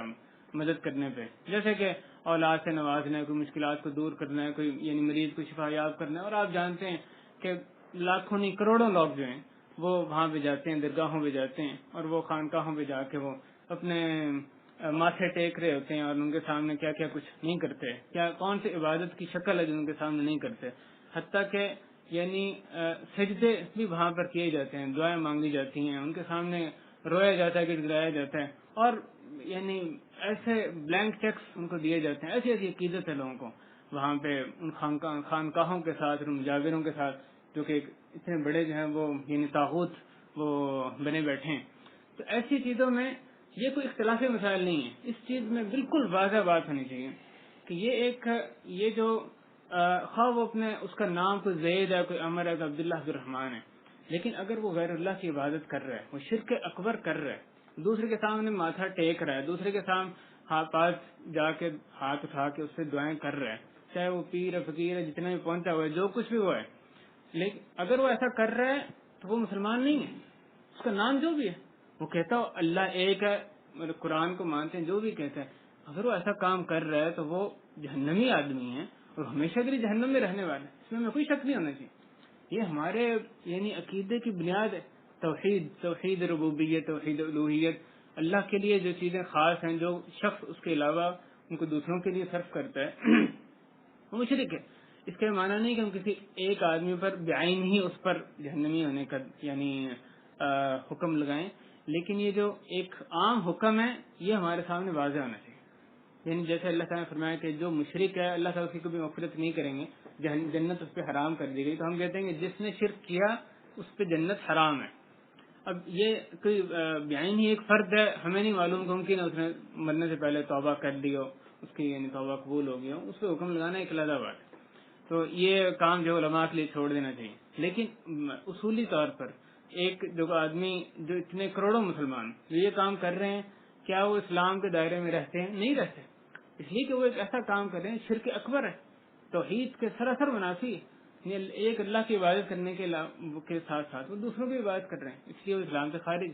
A: مدد کرنے پہ. جیسے کہ اولاد سے نوازنا ہے، کوئی مشکلات کو دور کرنا ہے، کوئی یعنی مریض کو شفا یاب کرنا ہے. اور آپ جانتے ہیں کہ لاکھوں نہیں کروڑوں لوگ جو ہیں وہ وہاں پہ جاتے ہیں، درگاہوں پہ جاتے ہیں اور وہ خانقاہوں پہ جا کے وہ اپنے ماتھے ٹیک رہے ہوتے ہیں اور ان کے سامنے کیا کیا کچھ نہیں کرتے. کیا کون سی عبادت کی شکل ہے جو ان کے سامنے نہیں کرتے. حتیٰ کہ یعنی سجدے بھی وہاں پر کیے جاتے ہیں، دعائیں مانگی جاتی ہیں، ان کے سامنے رویا جاتا ہے، گڑ گڑایا جاتا ہے اور یعنی ایسے بلینک چیکس ان کو دیے جاتے ہیں. ایسی عقیدت ہے لوگوں کو وہاں پہ ان خانقاہوں کے ساتھ، ان مجاوروں کے ساتھ جو کہ اتنے بڑے جو ہیں وہ یعنی طاغوت وہ بنے بیٹھے ہیں. تو ایسی چیزوں میں یہ کوئی اختلافی مسائل نہیں ہے. اس چیز میں بالکل واضح بات ہونی چاہیے کہ یہ جو خواہ وہ اپنے اس کا نام کوئی زید ہے، کوئی عمر ہے، کوئی عبداللہ، عبد الرحمان ہے، لیکن اگر وہ غیر اللہ کی عبادت کر رہا ہے، وہ شرک اکبر کر رہا ہے، دوسرے کے سامنے ماتھا ٹیک رہا ہے، دوسرے کے سامنے پاس جا کے ہاتھ اٹھا کے اس سے دعائیں کر رہا ہے، چاہے وہ پیر ہے، فقیر ہے، جتنا بھی پہنچا ہوا ہے، جو کچھ بھی ہوا ہے، لیکن اگر وہ ایسا کر رہا ہے تو وہ مسلمان نہیں ہے. اس کا نام جو بھی ہے، وہ کہتا ہو اللہ ایک ہے، مطلب قرآن کو مانتے ہیں، جو بھی کہتا ہے، اگر وہ ایسا کام کر رہا ہے تو وہ جہنمی آدمی ہے اور ہمیشہ کے لیے جہنم میں رہنے والا ہے. اس میں کوئی شک نہیں ہونا چاہیے. یہ ہمارے یعنی عقیدے کی بنیاد ہے. توحید ربوبیت، توحید الوہیت. اللہ کے لیے جو چیزیں خاص ہیں، جو شخص اس کے علاوہ ان کو دوسروں کے لیے صرف کرتا ہے وہ مشرک ہے. اس کا معنی نہیں کہ ہم کسی ایک آدمی پر بعین ہی اس پر جہنمی ہونے کا یعنی حکم لگائیں، لیکن یہ جو ایک عام حکم ہے یہ ہمارے سامنے واضح ہونا چاہیے. یعنی جیسے اللہ تعالیٰ نے فرمایا کہ جو مشرک ہے اللہ تعالیٰ اس کی کبھی مغفرت نہیں کریں گے، جنت اس پہ حرام کر دی گئی، تو ہم کہتے ہیں کہ جس نے شرک کیا اس پہ جنت حرام ہے. اب یہ کوئی بیان ہی ایک فرد ہے، ہمیں نہیں معلوم کہ ممکن ہے اس نے مرنے سے پہلے توبہ کر دی ہو، اس کی یعنی توبہ قبول ہو گئی ہو، اس پہ حکم لگانا ایک علیحدہ بات ہے. تو یہ کام جو علماء کے لیے چھوڑ دینا چاہیے. لیکن اصولی طور پر ایک جو آدمی، جو اتنے کروڑوں مسلمان جو یہ کام کر رہے ہیں، کیا وہ اسلام کے دائرے میں رہتے ہیں؟ نہیں رہتے، اس لیے کہ وہ ایک ایسا کام کر رہے ہیں شرک اکبر ہے، توحید کے سراسر منافی ہے. ایک اللہ کی عبادت کرنے کے ساتھ ساتھ وہ دوسروں کی عبادت کر رہے ہیں، اس لیے وہ اسلام سے خارج.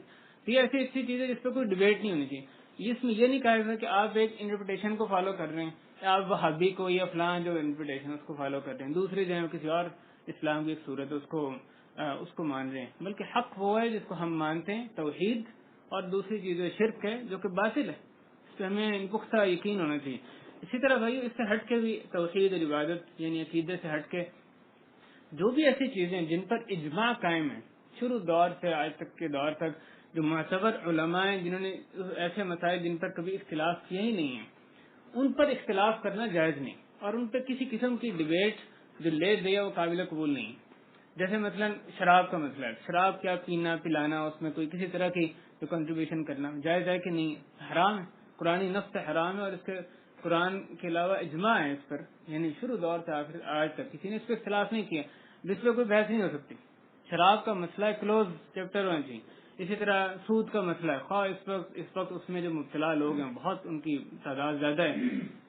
A: تو یہ ایسی اچھی چیز ہے جس پہ کوئی ڈبیٹ نہیں ہونی چاہیے. اس میں یہ نہیں کہا کہ آپ ایک انٹرپریٹیشن کو فالو کر رہے ہیں، آپ وہابی کو یا فلاں جو انٹرپریٹیشن اس کو فالو کر رہے ہیں، دوسرے جو ہے کسی اور اسلام کی ایک صورت ہے اس کو مان رہے ہیں. بلکہ حق وہ ہے جس کو ہم مانتے ہیں، توحید، اور دوسری چیز شرک ہے جو کہ باطل ہے. اس پہ ہمیں پختہ یقین ہونا چاہیے. اسی طرح بھائی اس سے ہٹ کے بھی توحید اور عبادت یعنی عقیدے سے ہٹ کے جو بھی ایسی چیزیں جن پر اجماع قائم ہے شروع دور سے آج تک کے دور تک، جو معتبر علماء ہیں جنہوں نے ایسے مسائل جن پر کبھی اختلاف کیا ہی نہیں ہے، ان پر اختلاف کرنا جائز نہیں، اور ان پہ کسی قسم کی ڈبیٹ جو لے دے وہ قابل قبول نہیں. جیسے مثلا شراب کا مسئلہ ہے، شراب کیا پینا پلانا، اس میں کوئی کسی طرح کی جو کنٹریبیوشن کرنا جائز ہے کہ نہیں؟ حرام ہے، قرآن نص سے حرام ہے، اور اس کے قرآن کے علاوہ اجماع ہے اس پر، یعنی شروع دور سے آج تک کسی نے اس پہ اختلاف نہیں کیا، جس پہ کوئی بحث نہیں ہو سکتی. شراب کا مسئلہ کلوز چیپٹر ہونا چاہیے. اسی طرح سود کا مسئلہ ہے، خواہ اس وقت اس میں جو مبتلا لوگ ہیں بہت ان کی تعداد زیادہ ہے،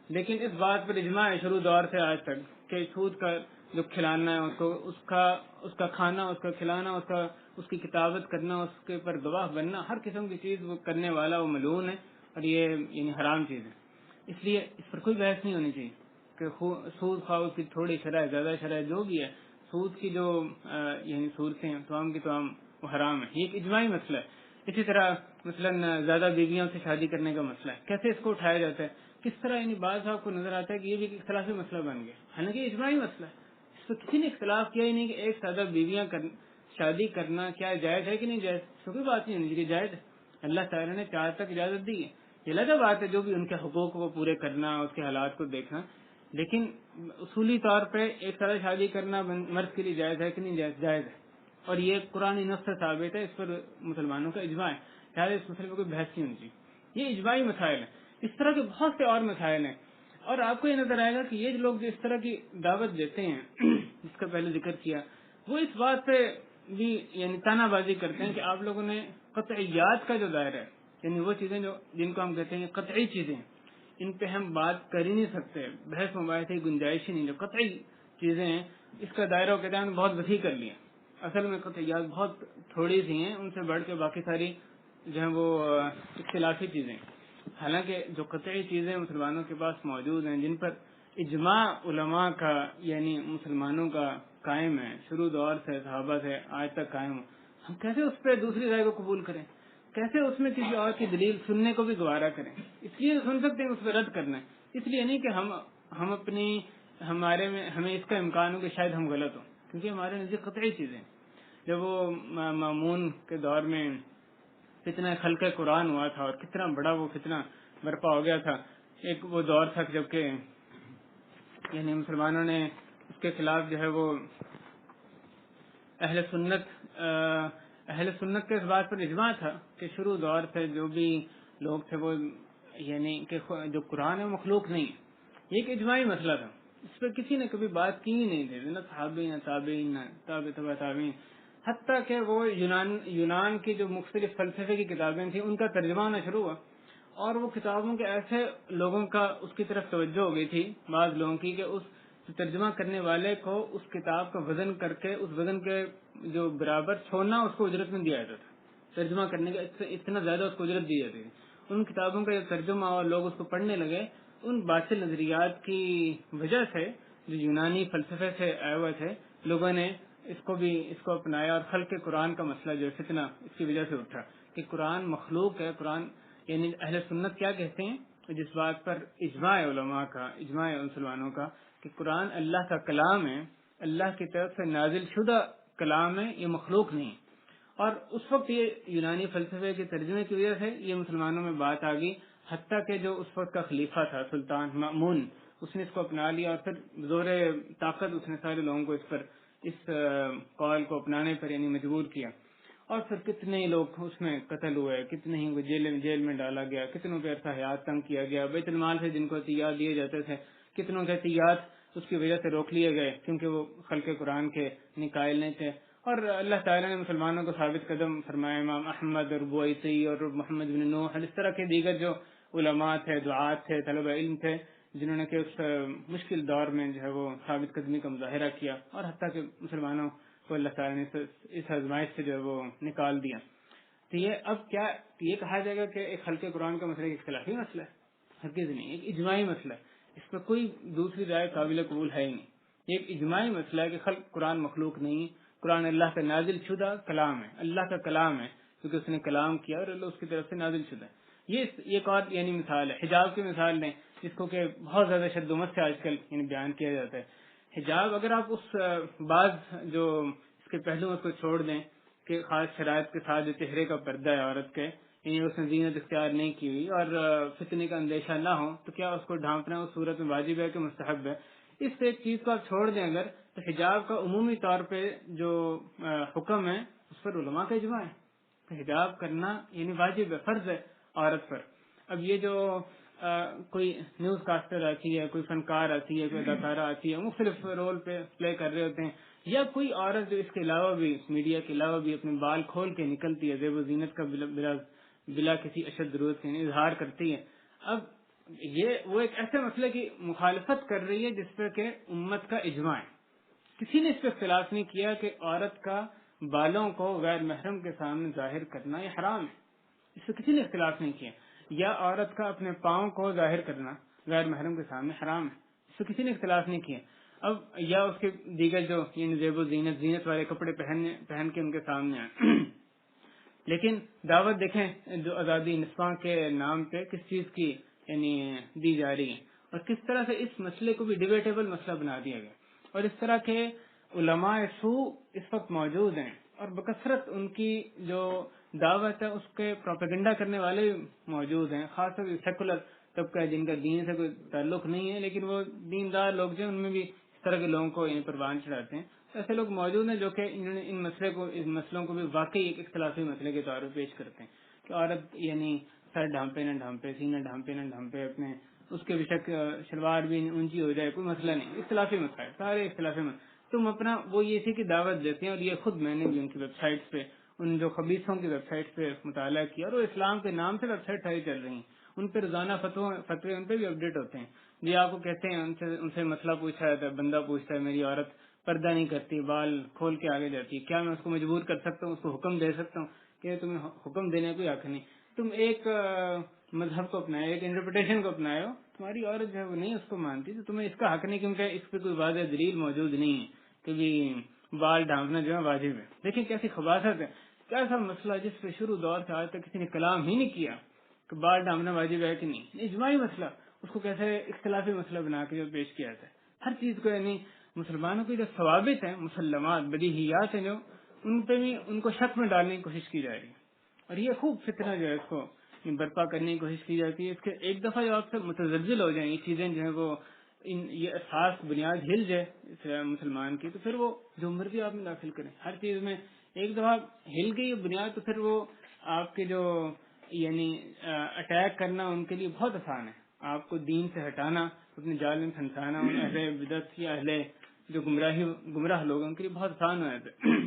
A: لیکن اس بات پر اجماع ہے شروع دور سے آج تک کہ سود کا جو کھلانا ہے اس کا کھانا، اس کا کھلانا، اس کی کتابت کرنا، اس کے پر گواہ بننا، ہر قسم کی چیز وہ کرنے والا وہ ملعون ہے، اور یہ یعنی حرام چیز ہے. اس لیے اس پر کوئی بحث نہیں ہونی چاہیے کہ سود خواہ کی تھوڑی شرح زیادہ شرح جو بھی ہے، سود کی جو یعنی صورتیں تمام کی تمام وہ حرام ہے. یہ ایک اجماعی مسئلہ ہے. اسی طرح مثلا زیادہ بیویوں سے شادی کرنے کا مسئلہ ہے، کیسے اس کو اٹھایا جاتا ہے، کس طرح یعنی بعض صاحب کو نظر آتا ہے کہ یہ بھی ایک اختلافی مسئلہ بن گیا، حالانکہ یہ اجماعی مسئلہ ہے. اس پہ کسی نے اختلاف کیا ہی نہیں کہ ایک سادہ بیویاں شادی کرنا کیا جائز ہے کہ نہیں جائز. کوئی بات نہیں ہونی چاہیے، جائز ہے. اللہ تعالیٰ نے 4 تک اجازت دی ہے. یہ لگا بات ہے جو بھی ان کے حقوق کو پورے کرنا، اس کے حالات کو دیکھنا، لیکن اصولی طور پہ ایک سادہ شادی کرنا مرد کے لیے جائز ہے کہ نہیں جائز؟ جائز ہے، اور یہ قرآن نص سے ثابت ہے، اس پر مسلمانوں کا اجماع ہے. لہٰذا اس مسئلے میں کوئی بحث نہیں ہونی چاہیے. یہ اجماعی مسائل ہیں. اس طرح کے بہت سے اور مسائل ہیں، اور آپ کو یہ نظر آئے گا کہ یہ لوگ جو اس طرح کی دعوت دیتے ہیں جس کا پہلے ذکر کیا، وہ اس بات پہ بھی یعنی تانا بازی کرتے ہیں کہ آپ لوگوں نے قطعیات کا جو دائرہ ہے، یعنی وہ چیزیں جن کو ہم کہتے ہیں قطعی چیزیں، ان پہ ہم بات کر ہی نہیں سکتے، بحث مباحثے کی گنجائش ہی نہیں. جو قطعی چیزیں ہیں اس کا دائرہ و کہتے ہیں بہت وسیع کر لیا. اصل میں قطعیات بہت تھوڑی سی ہیں، ان سے بڑھ کے باقی ساری جو ہیں وہ اختلافی چیزیں. حالانکہ جو قطعی چیزیں مسلمانوں کے پاس موجود ہیں، جن پر اجماع علماء کا یعنی مسلمانوں کا قائم ہے، شروع دور سے صحابہ سے آج تک قائم ہو، ہم کیسے اس پہ دوسری رائے کو قبول کریں؟ کیسے اس میں کسی اور کی دلیل سننے کو بھی گوارا کریں؟ اس لیے سن سکتے ہیں، اس پہ رد کرنا ہے. اس لیے نہیں کہ ہم اپنی ہمیں اس کا امکان ہو کہ شاید ہم غلط ہوں، کیونکہ ہمارے نزدیک قطعی چیزیں. جب وہ مامون کے دور میں کتنا خلق قرآن ہوا تھا اور کتنا بڑا وہ کتنا برپا ہو گیا تھا، ایک وہ دور تھا جبکہ یعنی مسلمانوں نے اس کے خلاف جو ہے وہ اہل سنت کے اس بات پر اجماع تھا کہ شروع دور سے جو بھی لوگ تھے وہ یعنی کہ جو قرآن ہے وہ مخلوق نہیں ہے، یہ ایک اجماعی مسئلہ تھا، اس پہ کسی نے کبھی بات کی ہی نہیں تھی، نہ صحابی نہ تابعین نہ تابع تابعین، حتیٰ کہ وہ یونان کی جو مختلف فلسفے کی کتابیں تھیں ان کا ترجمہ ہونا شروع ہوا، اور وہ کتابوں کے ایسے لوگوں کا اس کی طرف توجہ ہو گئی تھی بعض لوگوں کی کہ اس ترجمہ کرنے والے کو اس کتاب کا وزن کر کے اس وزن کے جو برابر چھوڑنا اس کو اجرت میں دیا جاتا تھا، ترجمہ کرنے کا اتنا زیادہ اس کو اجرت دی جاتی تھی۔ ان کتابوں کا جب ترجمہ اور لوگ اس کو پڑھنے لگے، ان باطل نظریات کی وجہ سے جو یونانی فلسفے سے آئے ہوئے تھے، لوگوں نے اس کو اپنایا، اور خلق قرآن کا مسئلہ جو فتنہ اس کی وجہ سے اٹھا کہ قرآن مخلوق ہے۔ قرآن یعنی اہل سنت کیا کہتے ہیں، جس بات پر اجماع علماء کا، اجماع مسلمانوں کا، کہ قرآن اللہ کا کلام ہے، اللہ کی طرف سے نازل شدہ کلام ہے، یہ مخلوق نہیں۔ اور اس وقت یہ یونانی فلسفے کے ترجمے کی وجہ سے یہ مسلمانوں میں بات آ گئی، حتیٰ کہ جو اس وقت کا خلیفہ تھا سلطان مأمون، اس نے اس کو اپنا لیا، اور پھر زور طاقت اس نے سارے لوگوں کو اس قول کو اپنانے پر یعنی مجبور کیا، اور پھر کتنے لوگ اس میں قتل ہوئے، کتنے ہی کو جیل میں ڈالا گیا، کتنوں پہ عرصہ حیات تنگ کیا گیا، بیت المال سے جن کو عطیات دیے جاتے تھے کتنوں کے عطیات اس کی وجہ سے روک لیے گئے کیونکہ وہ خلق قرآن کے قائل نہیں تھے۔ اور اللہ تعالیٰ نے مسلمانوں کو ثابت قدم فرمایا، امام احمد اور بویسی اور محمد بن نوح اور اس طرح کے دیگر جو علماء تھے، دعات تھے، طلبہ علم تھے، جنہوں نے کہ اس مشکل دور میں جو ہے وہ ثابت قدمی کا مظاہرہ کیا، اور حتیٰ کہ مسلمانوں کو اللہ تعالیٰ نے اس آزمائش سے جو ہے وہ نکال دیا۔ تو یہ اب کیا یہ کہا جائے گا کہ ایک خلق قرآن کا مسئلہ ایک اختلافی مسئلہ ہے؟ ہرگز نہیں، ایک اجماعی مسئلہ ہے، اس پہ کوئی دوسری رائے قابل قبول ہے ہی نہیں۔ یہ ایک اجماعی مسئلہ ہے کہ خلق قرآن مخلوق نہیں، قرآن اللہ کا نازل شدہ کلام ہے، اللہ کا کلام ہے کیونکہ اس نے کلام کیا اور اللہ اس کی طرف سے نازل شدہ ہے۔ یہ ایک اور یعنی مثال ہے، حجاب کی مثال لیں، جس کو کہ بہت زیادہ شد و مت سے آج کل یعنی بیان کیا جاتا ہے۔ حجاب اگر آپ اس بعض جو اس کے پہلو اس کو چھوڑ دیں کہ خاص شرائط کے ساتھ جو چہرے کا پردہ ہے عورت کے، یعنی اس نے زینت اختیار نہیں کی ہوئی اور فتنے کا اندیشہ نہ ہو، تو کیا اس کو ڈھانپنا اس صورت میں واجب ہے کہ مستحب ہے؟ اس ایک چیز کو آپ چھوڑ دیں اگر، تو حجاب کا عمومی طور پہ جو حکم ہے اس پر علماء کا اجماع ہے کہ حجاب کرنا یعنی واجب ہے، فرض ہے عورت پر۔ اب یہ جو کوئی نیوز کاسٹر آتی ہے، کوئی فنکار آتی ہے، کوئی اداکارہ آتی ہے، مختلف رول پہ پلے کر رہے ہوتے ہیں، یا کوئی عورت جو اس کے علاوہ بھی میڈیا کے علاوہ بھی اپنے بال کھول کے نکلتی ہے، زیب و زینت کا بلا کسی اشد ضرورت کے اظہار کرتی ہے، اب یہ وہ ایک ایسے مسئلے کی مخالفت کر رہی ہے جس پہ کہ امت کا اجماع ہے۔ کسی نے اس پہ اختلاف نہیں کیا کہ عورت کا بالوں کو غیر محرم کے سامنے ظاہر کرنا یہ حرام ہے، اس پہ کسی نے اختلاف نہیں کیا، یا عورت کا اپنے پاؤں کو ظاہر کرنا غیر محرم کے سامنے حرام ہے، اس پہ کسی نے اختلاف نہیں کیا۔ اب یا اس کے دیگر جو یعنی زیب و زینت والے کپڑے پہن کے ان کے سامنے آئے لیکن دعوت دیکھیں جو آزادی نسواں کے نام پہ کس چیز کی یعنی دی جا رہی ہے، اور کس طرح سے اس مسئلے کو بھی ڈیبیٹیبل مسئلہ بنا دیا گیا، اور اس طرح کے علماء سوء اس وقت موجود ہیں، اور بکثرت ان کی جو دعوت ہے اس کے پروپیگنڈا کرنے والے موجود ہیں، خاص طور سے سیکولر طبقہ ہے جن کا دین سے کوئی تعلق نہیں ہے، لیکن وہ دیندار لوگ جو ان میں بھی اس طرح کے لوگوں کو پروان چڑھاتے ہیں۔ ایسے لوگ موجود ہیں جو کہ انہوں نے ان مسئلوں کو بھی واقعی ایک اختلافی مسئلے کے طور پر پیش کرتے ہیں کہ عورت یعنی سر ڈھانپے نہ ڈھانپے، سینہ ڈھانپے نہ ڈھانپے، اپنے اس کے بشک شلوار بھی اونچی ہو جائے، کوئی مسئلہ نہیں، اختلافی مسئلہ ہے، سارے اختلافی مسئلہ۔ تم اپنا وہ یہ اسی کی دعوت دیتے ہیں، اور یہ خود میں نے بھی ان کی ویب سائٹس پہ، ان جو خبیثوں کی ویب سائٹس پہ مطالعہ کیا، اور وہ اسلام کے نام سے ویب سائٹ ساری چل رہی ہیں، ان پہ روزانہ فتوے ان پہ بھی اپڈیٹ ہوتے ہیں، جی آپ کو کہتے ہیں ان سے مسئلہ پوچھا جاتا ہے، بندہ پوچھتا ہے میری عورت پردہ نہیں کرتی، بال کھول کے آگے جاتی ہے، کیا میں اس کو مجبور کر سکتا ہوں، اس کو حکم دے سکتا ہوں؟ کہ تمہیں حکم دینے کوئی حق نہیں، تم ایک مذہب کو اپنائے، ایک انٹرپریٹیشن کو اپنائے ہو، تمہاری عورت جو ہے وہ نہیں اس کو مانتی، تو تمہیں اس کا حق نہیں، کیونکہ اس پہ کوئی واضح دلیل موجود نہیں ہے کہ بھی بال ڈھانپنا جو ہے واجب ہے۔ دیکھیں کیسی خباثت ہے، کیسا مسئلہ جس پہ شروع دور سے آج تک کسی نے کلام ہی نہیں کیا کہ بال ڈھانپنا واجب ہے کہ نہیں، اجماعی مسئلہ، اس کو کیسے اختلافی مسئلہ بنا کے جو پیش کیا جاتا ہے۔ ہر چیز کو یعنی مسلمانوں کی جو ثوابت ہیں، مسلمات بدیہیات ہیں، جو ان پہ بھی ان کو شک میں ڈالنے کی کوشش کی جا رہی ہے، اور یہ خوب فتنہ جو ہے اس کو برپا کرنے کی کوشش کی جاتی ہے۔ اس کے ایک دفعہ جو آپ سے متزلزل ہو جائیں یہ چیزیں جو ہیں وہ یہ اساس بنیاد ہل جائے مسلمان کی، تو پھر وہ جو مرضی آپ میں داخل کریں، ہر چیز میں ایک دفعہ ہل گئی بنیاد تو پھر وہ آپ کے جو یعنی اٹیک کرنا ان کے لیے بہت آسان ہے. آپ کو دین سے ہٹانا، اپنے جال میں پھنسانا ان اہل بدعت یا اہل جو گمراہ لوگ ہیں ان کے لیے بہت آسان ہو جاتا ہے.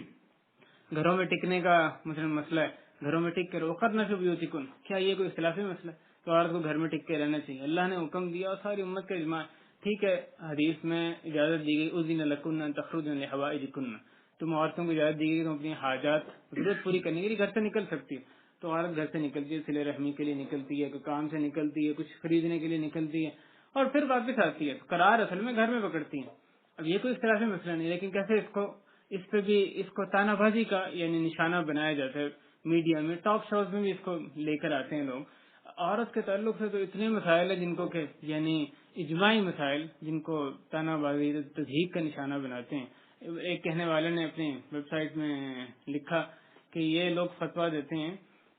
A: گھروں میں ٹکنے کا مثلا مسئلہ ہے، گھروں میں ٹک کے وقرنا فی بیوتکن، کیا یہ کوئی اختلافی مسئلہ ہے؟ تو عورت کو گھر میں ٹک کے رہنا چاہیے. اللہ نے حکم دیا اور ساری امت کا اجماع. ٹھیک ہے، حدیث میں اجازت دی گئی اذن لکن ان تخرجن لحوائجکن، تم عورتوں کو اجازت دی گئی تم اپنی حاجات ضرورت پوری کرنے کے لیے گھر سے نکل سکتی ہے. تو عورت گھر سے نکلتی ہے، صلہ رحمی کے لیے نکلتی ہے، کوئی کام سے نکلتی ہے، کچھ خریدنے کے لیے نکلتی ہے اور پھر واپس آتی ہے. قرار اصل میں گھر میں پکڑتی ہیں. اب یہ کوئی اختلافی مسئلہ نہیں، لیکن کیسے اس پہ بھی اس کو تانا بازی کا یعنی نشانہ بنایا جاتا ہے. میڈیا میں ٹاک شوز میں بھی اس کو لے کر آتے ہیں لوگ. عورت کے تعلق سے تو اتنے مسائل ہیں جن کو کہ یعنی اجماعی مسائل جن کو تانا بازی تضحیک کا نشانہ بناتے ہیں. ایک کہنے والے نے اپنی ویب سائٹ میں لکھا کہ یہ لوگ فتویٰ دیتے ہیں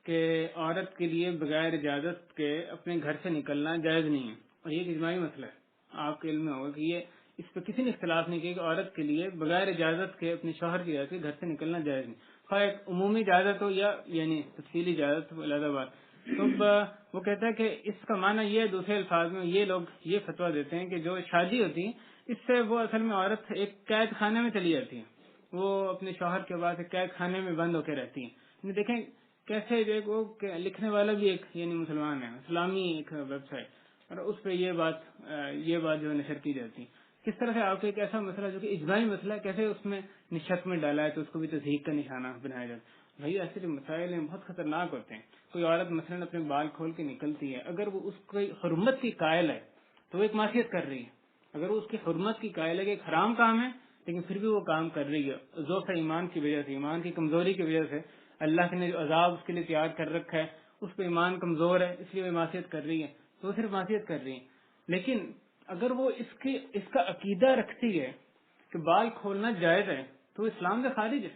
A: کہ عورت کے لیے بغیر اجازت کے اپنے گھر سے نکلنا جائز نہیں ہے، اور یہ ایک اجماعی مسئلہ ہے. آپ کے علم میں ہوگا کہ یہ اس پہ کسی نے اختلاف نہیں کیا کہ عورت کے لیے بغیر اجازت کے اپنے شوہر کی اجازت کے گھر سے نکلنا جائز نہیں. خواہ ایک عمومی اجازت ہو یا یعنی تفصیلی اجازت ہو، علیحدہ بات. تو وہ کہتا ہے کہ اس کا معنی یہ ہے، دوسرے الفاظ میں یہ لوگ یہ فتویٰ دیتے ہیں کہ جو شادی ہوتی ہے اس سے وہ اصل میں عورت ایک قید خانے میں چلی جاتی ہے، وہ اپنے شوہر کے بعد قید خانے میں بند ہو کے رہتی ہیں. دیکھیں کیسے وہ لکھنے والا بھی ایک یعنی مسلمان ہے، اسلامی ایک ویب سائٹ، اور اس پہ یہ بات جو نشر کی جاتی ہے. کس طرح سے آپ کو ایک ایسا مسئلہ جو کہ اجماعی مسئلہ ہے کیسے اس میں نشک میں ڈالا ہے تو اس کو بھی تضحیک کا نشانہ بنایا جاتا ہے. بھائی ایسے جو مسائل ہیں بہت خطرناک ہوتے ہیں. کوئی عورت مثلا اپنے بال کھول کے نکلتی ہے، اگر وہ اس کی حرمت کی قائل ہے تو وہ ایک معصیت کر رہی ہے. اگر وہ اس کی حرمت کی قائل ہے کہ ایک حرام کام ہے لیکن پھر بھی وہ کام کر رہی ہے ضعف ایمان کی وجہ سے، ایمان کی کمزوری کی وجہ سے، اللہ نے جو عذاب اس کے لیے تیار کر رکھا ہے اس پہ ایمان کمزور ہے اس لیے وہ معصیت کر رہی ہے، تو وہ صرف معصیت کر رہی ہے. لیکن اگر وہ اس کا عقیدہ رکھتی ہے کہ بال کھولنا جائز ہے تو وہ اسلام سے خارج ہے.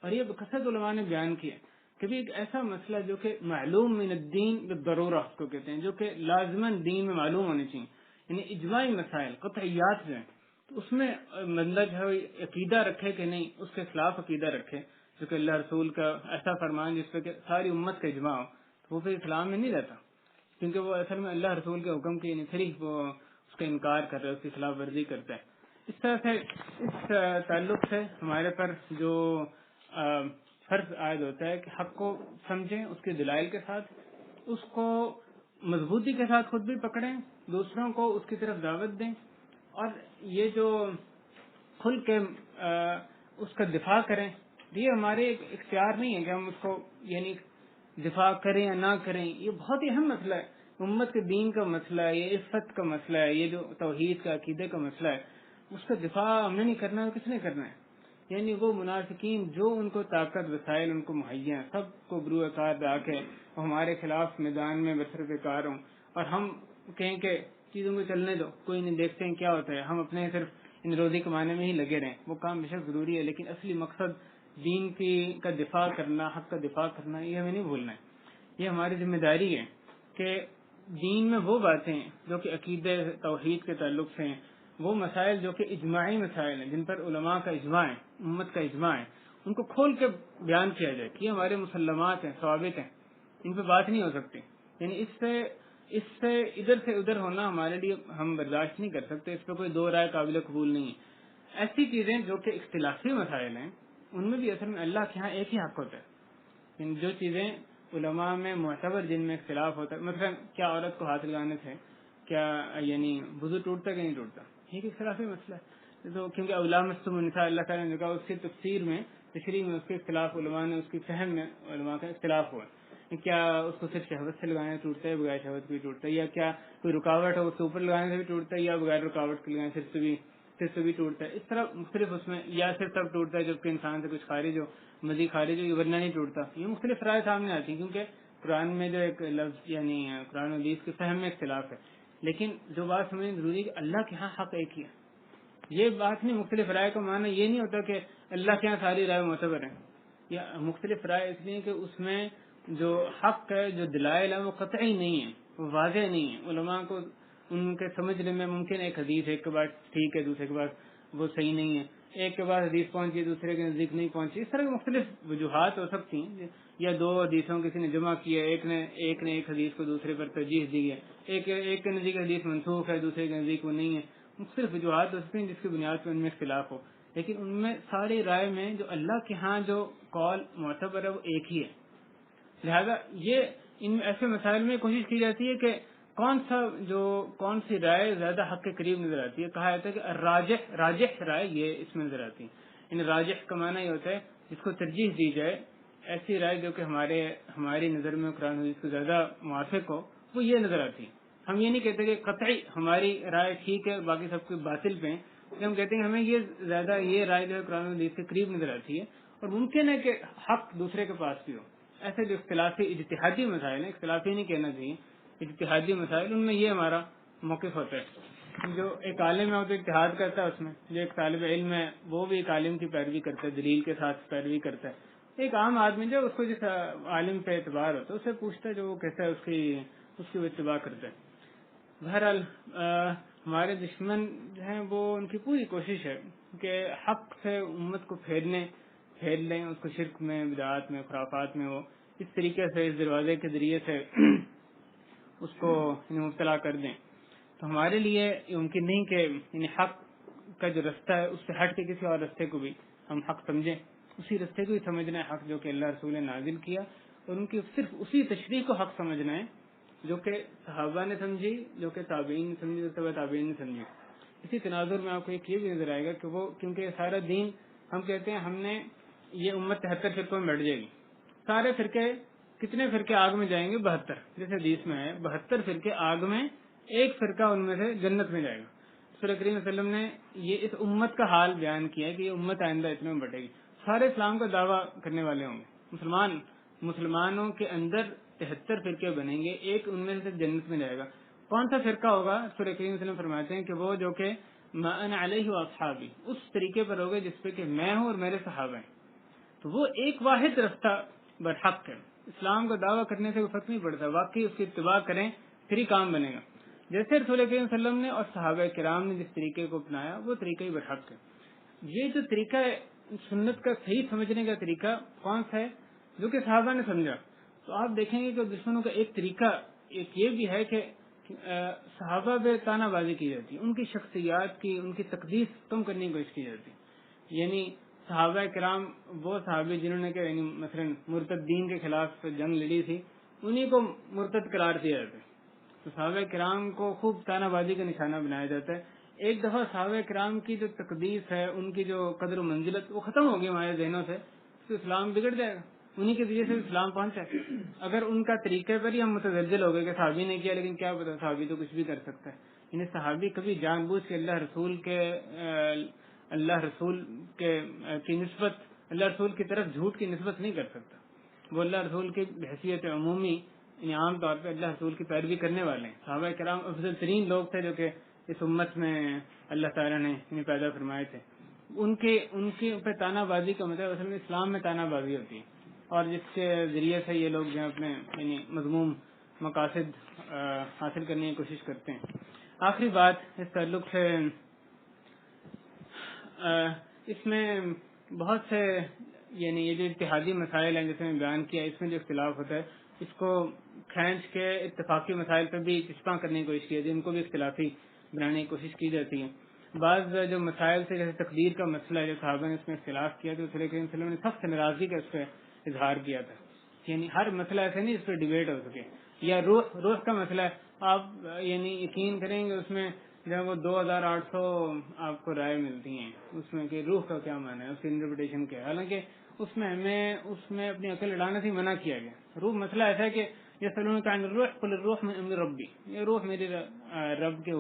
A: اور یہ بکثرت علماء نے بیان کیا کہ بھی ایک ایسا مسئلہ جو کہ معلوم من الدین بالضرورہ کو کہتے ہیں، جو کہ لازماً دین میں معلوم ہونے چاہیے، یعنی اجماعی مسائل قطعیات جو ہیں، تو اس میں بندہ جو ہے عقیدہ رکھے کہ نہیں، اس کے خلاف عقیدہ رکھے جو کہ اللہ رسول کا ایسا فرمان جس پہ کہ ساری امت کا اجماع ہو، تو وہ پھر اسلام میں نہیں رہتا، کیونکہ وہ اصل میں اللہ رسول کے حکم کی صرف وہ اس کا انکار کر رہا ہے، اس کی خلاف ورزی کرتا ہے. اس طرح سے اس تعلق سے ہمارے پر جو فرض عائد ہوتا ہے کہ حق کو سمجھیں اس کے دلائل کے ساتھ، اس کو مضبوطی کے ساتھ خود بھی پکڑیں، دوسروں کو اس کی طرف دعوت دیں، اور یہ جو کھل کے اس کا دفاع کریں. یہ ہمارے ایک اختیار نہیں ہے کہ ہم اس کو یعنی دفاع کریں یا نہ کریں. یہ بہت ہی اہم مسئلہ ہے، امت کے دین کا مسئلہ ہے، یہ عفت کا مسئلہ ہے، یہ جو توحید کا عقیدے کا مسئلہ ہے، اس کا دفاع ہم نے نہیں کرنا ہے، کس نے کرنا ہے؟ یعنی وہ منافقین جو ان کو طاقت وسائل ان کو مہیا ہیں سب کو گروہ کار لا کے ہمارے خلاف میدان میں برسر کار ہوں، اور ہم کہیں کہ چیزوں کو چلنے دو، کوئی نہیں، دیکھتے ہیں کیا ہوتا ہے، ہم اپنے صرف ان روزی کمانے میں ہی لگے رہیں. وہ کام بے شک ضروری ہے، لیکن اصلی مقصد دین کا دفاع کرنا، حق کا دفاع کرنا، یہ ہمیں نہیں بھولنا ہے. یہ ہماری ذمہ داری ہے کہ دین میں وہ باتیں جو کہ عقیدے توحید کے تعلق سے ہیں، وہ مسائل جو کہ اجماعی مسائل ہیں جن پر علماء کا اجماع ہے، امت کا اجماع ہے، ان کو کھول کے بیان کیا جائے کہ یہ ہمارے مسلمات ہیں، ثوابت ہیں، ان پہ بات نہیں ہو سکتی. یعنی اس سے ادھر سے ادھر ہونا ہمارے لیے ہم برداشت نہیں کر سکتے، اس پہ کوئی دو رائے قابل قبول نہیں ہے. ایسی چیزیں جو کہ اختلافی مسائل ہیں ان میں بھی اصل میں اللہ کے ہاں ایک ہی حق ہوتا ہے. یعنی جو چیزیں علماء میں معتبر جن میں اختلاف ہوتا ہے، مثلا کیا عورت کو ہاتھ لگانے سے کیا یعنی وضو ٹوٹتا کہ نہیں ٹوٹتا، یہ اختلافی مسئلہ ہے. تو کیونکہ اولا مستم النساء اللہ تعالیٰ نے کہا، اس کی تفسیر میں تشریح میں اس کے اختلاف علماء نے، اس کی فہم میں علماء کا اختلاف ہوا. کیا اس کو صرف شہوت سے لگانے سے ٹوٹتا ہے، بغیر شہوت بھی ٹوٹتا ہے، یا کیا کوئی رکاوٹ ہے اس کے اوپر لگانے سے بھی ٹوٹتا ہے، یا بغیر رکاوٹ کے لگانے سے بھی ٹوٹتا ہے. اس طرح مختلف اس میں، یا صرف تب ٹوٹتا ہے جبکہ انسان سے کچھ خارج ہو، مزید خارج ہو، یہ ورنہ نہیں ٹوٹتا. یہ مختلف رائے سامنے آتی ہیں کیونکہ قرآن میں جو ایک لفظ یعنی قرآن حدیث کے فہم میں اختلاف ہے. لیکن جو بات سمجھنا ضروری ہے کہ اللہ کے ہاں حق ایک ہی ہے. یہ بات نہیں، مختلف رائے کا معنی یہ نہیں ہوتا کہ اللہ کے یہاں ساری رائے معتبر ہیں. یا مختلف رائے اس لیے کہ اس میں جو حق ہے، جو دلائل ہے، وہ قطعی نہیں ہے، وہ واضح نہیں ہے. علماء کو ان کے سمجھنے میں ممکن ایک حدیث ایک کے بعد ٹھیک ہے، دوسرے کے بعد وہ صحیح نہیں ہے، ایک کے بعد حدیث پہنچی دوسرے کے نزدیک نہیں پہنچی، اس طرح کی مختلف وجوہات ہو سکتی ہیں. یا دو حدیثوں کسی نے جمع کیا، ایک نے ایک حدیث کو دوسرے پر ترجیح دی ہے، ایک کے نزدیک حدیث منسوخ ہے، دوسرے کے نزدیک وہ نہیں ہے، مختلف وجوہات ہو سکتی ہیں جس کی بنیاد پر ان میں اختلاف ہو، لیکن ان میں ساری رائے میں جو اللہ کے ہاں جو قول معتبر ہے وہ ایک ہی ہے. لہذا یہ ان ایسے مسائل میں کوشش کی جاتی ہے کہ کون سی رائے زیادہ حق کے قریب نظر آتی ہے. کہا جاتا ہے کہ راجح رائے یہ اس میں نظر آتی ہے. ان راجح کا معنی یہ ہوتا ہے جس کو ترجیح دی جائے، ایسی رائے جو کہ ہماری نظر میں قرآن حدیث کو زیادہ موافق ہو، وہ یہ نظر آتی ہے. ہم یہ نہیں کہتے کہ قطعی ہماری رائے ٹھیک ہے باقی سب کوئی باطل پہ، ہم کہتے ہیں ہمیں یہ رائے جو ہے قرآن حدیث کے قریب نظر آتی ہے، اور ممکن ہے کہ حق دوسرے کے پاس بھی ہو. ایسے جو اختلافی اجتہادی مسائل ہیں، اختلافی نہیں کہنا چاہیے، اجتہادی مسائل، ان میں یہ ہمارا موقف ہوتا ہے. جو ایک عالم ہے وہ تو اجتہاد کرتا ہے اس میں، جو ایک طالب علم ہے وہ بھی ایک عالم کی پیروی کرتا ہے، دلیل کے ساتھ پیروی کرتا ہے. ایک عام آدمی جو اس کو جس عالم پہ اعتبار ہوتا ہے اسے پوچھتا ہے، جو وہ کہتا ہے اس کی وہ اتباع کرتا ہے. بہرحال ہمارے دشمن جو ہیں وہ ان کی پوری کوشش ہے کہ حق سے امت کو پھیر لیں، اس کو شرک میں، بدعات میں، خرافات میں وہ اس طریقے سے اس دروازے کے ذریعے سے اس کو مبتلا کر دیں. تو ہمارے لیے یہ ممکن نہیں کہ حق کا جو رستہ ہے اس سے ہٹ کے کسی اور رستے کو بھی ہم حق سمجھیں. اسی رستے کو ہی سمجھنا ہے حق جو کہ اللہ رسول نے نازل کیا، اور ان کی صرف اسی تشریح کو حق سمجھنا ہے جو کہ صحابہ نے سمجھی، جو کہ تابعین نے سمجھی، جو تبع تابعین نے سمجھی. اسی تناظر میں آپ کو ایک یہ بھی نظر آئے گا کہ وہ کیونکہ سارا دین ہم کہتے ہیں ہم نے یہ امت 73 فرقوں میں بٹ جائے گی. سارے فرقے، کتنے فرقے آگ میں جائیں گے؟ 72. جیسے حدیث میں ہے 72 فرقے آگ میں، ایک فرقہ ان میں سے جنت میں جائے گا. رسول کریم صلی اللہ علیہ وسلم نے یہ اس امت کا حال بیان کیا ہے کہ یہ امت آئندہ اتنے میں بٹے گی. سارے اسلام کا دعویٰ کرنے والے ہوں گے، مسلمانوں کے اندر 73 فرقے بنیں گے، ایک ان میں سے جنت میں جائے گا. کون سا فرقہ ہوگا؟ رسول کریم صلی اللہ علیہ وسلم فرماتے ہیں کہ وہ جو کہ ما انا علیہ واصحابی، اس طریقے پر ہوگے جس پہ کہ میں ہوں اور میرے صحابہ ہیں. تو وہ ایک واحد رستہ برحق ہے. اسلام کا دعویٰ کرنے سے کوئی فرق نہیں پڑتا، واقعی اس کی اتباع کریں پھر ہی کام بنے گا. جیسے رسول کریم صلی اللہ علیہ وسلم نے اور صحابہ کرام نے جس طریقے کو اپنایا وہ طریقہ ہی برحق ہے. یہ جو طریقہ ہے سنت کا صحیح سمجھنے کا طریقہ کون سا ہے؟ جو کہ صحابہ نے سمجھا. تو آپ دیکھیں گے کہ دشمنوں کا ایک طریقہ ایک یہ بھی ہے کہ صحابہ پہ تانا بازی کی جاتی ہے، ان کی شخصیات کی، ان کی تقدیس کم کرنے کی کوشش کی جاتی ہے. یعنی صحابہ کرام وہ صحابی جنہوں نے کہ یعنی مثلا مرتدین کے خلاف جنگ لڑی تھی، انہی کو مرتد قرار دیا جاتا ہے. تو صحابہ کرام کو خوب تانا بازی کا نشانہ بنایا جاتا ہے. ایک دفعہ صحابہ کرام کی جو تقدیس ہے، ان کی جو قدر و منزلت وہ ختم ہو گئی ہمارے ذہنوں سے، تو اسلام بگڑ جائے گا. انہی کے ذریعے سے اسلام پہنچا ہے. اگر ان کا طریقے پر ہی ہم متزلزل ہو گئے کہ صحابی نے کیا، لیکن کیا پتا صحابی تو کچھ بھی کر سکتا ہے. انہیں صحابی کبھی جان بوجھ کے اللہ رسول کی نسبت، اللہ رسول کی طرف جھوٹ کی نسبت نہیں کر سکتا. وہ اللہ رسول کی حیثیت عمومی یعنی عام طور پہ اللہ رسول کی پیروی کرنے والے ہیں. صحابہ کرام افضل ترین لوگ تھے جو کہ اس امت میں اللہ تعالیٰ نے انہیں پیدا فرمائے تھے. ان کے پہ تانا بازی کا مطلب اصل میں اسلام میں تانا بازی ہوتی ہے، اور جس کے ذریعے سے یہ لوگ جو اپنے یعنی مذموم مقاصد حاصل کرنے کی کوشش کرتے ہیں. آخری بات اس تعلق سے، اس میں بہت سے یعنی یہ جو اتحادی مسائل ہیں جیسے میں بیان کیا، اس میں جو اختلاف ہوتا ہے اس کو کھینچ کے اتفاقی مسائل پہ بھی چسپاں کرنے کی کوشش کی جاتی ہے، ان کو بھی اختلافی بنانے کی کوشش کی جاتی ہے. بعض جو مسائل سے جیسے تقدیر کا مسئلہ ہے، جو صحابہ نے اس میں اختلاف کیا تو رسول کریم صلی اللہ علیہ وسلم نے سخت ناراضگی کا اس پہ اظہار کیا تھا. یعنی ہر مسئلہ ایسا نہیں اس پہ ڈیبیٹ ہو سکے. یا روح کا مسئلہ ہے، آپ یعنی یقین کریں گے اس میں جب وہ 2800 آپ کو رائے ملتی ہیں اس میں کہ روح کا کیا معنی ہے، اس کی انٹرپریٹیشن کیا ہے. حالانکہ اس میں ہمیں اپنی عقل اڑانے سے منع کیا گیا. روح مسئلہ ایسا ہے کہ یہ سلون کا روح من امر ربی، یہ روح میرے رب کے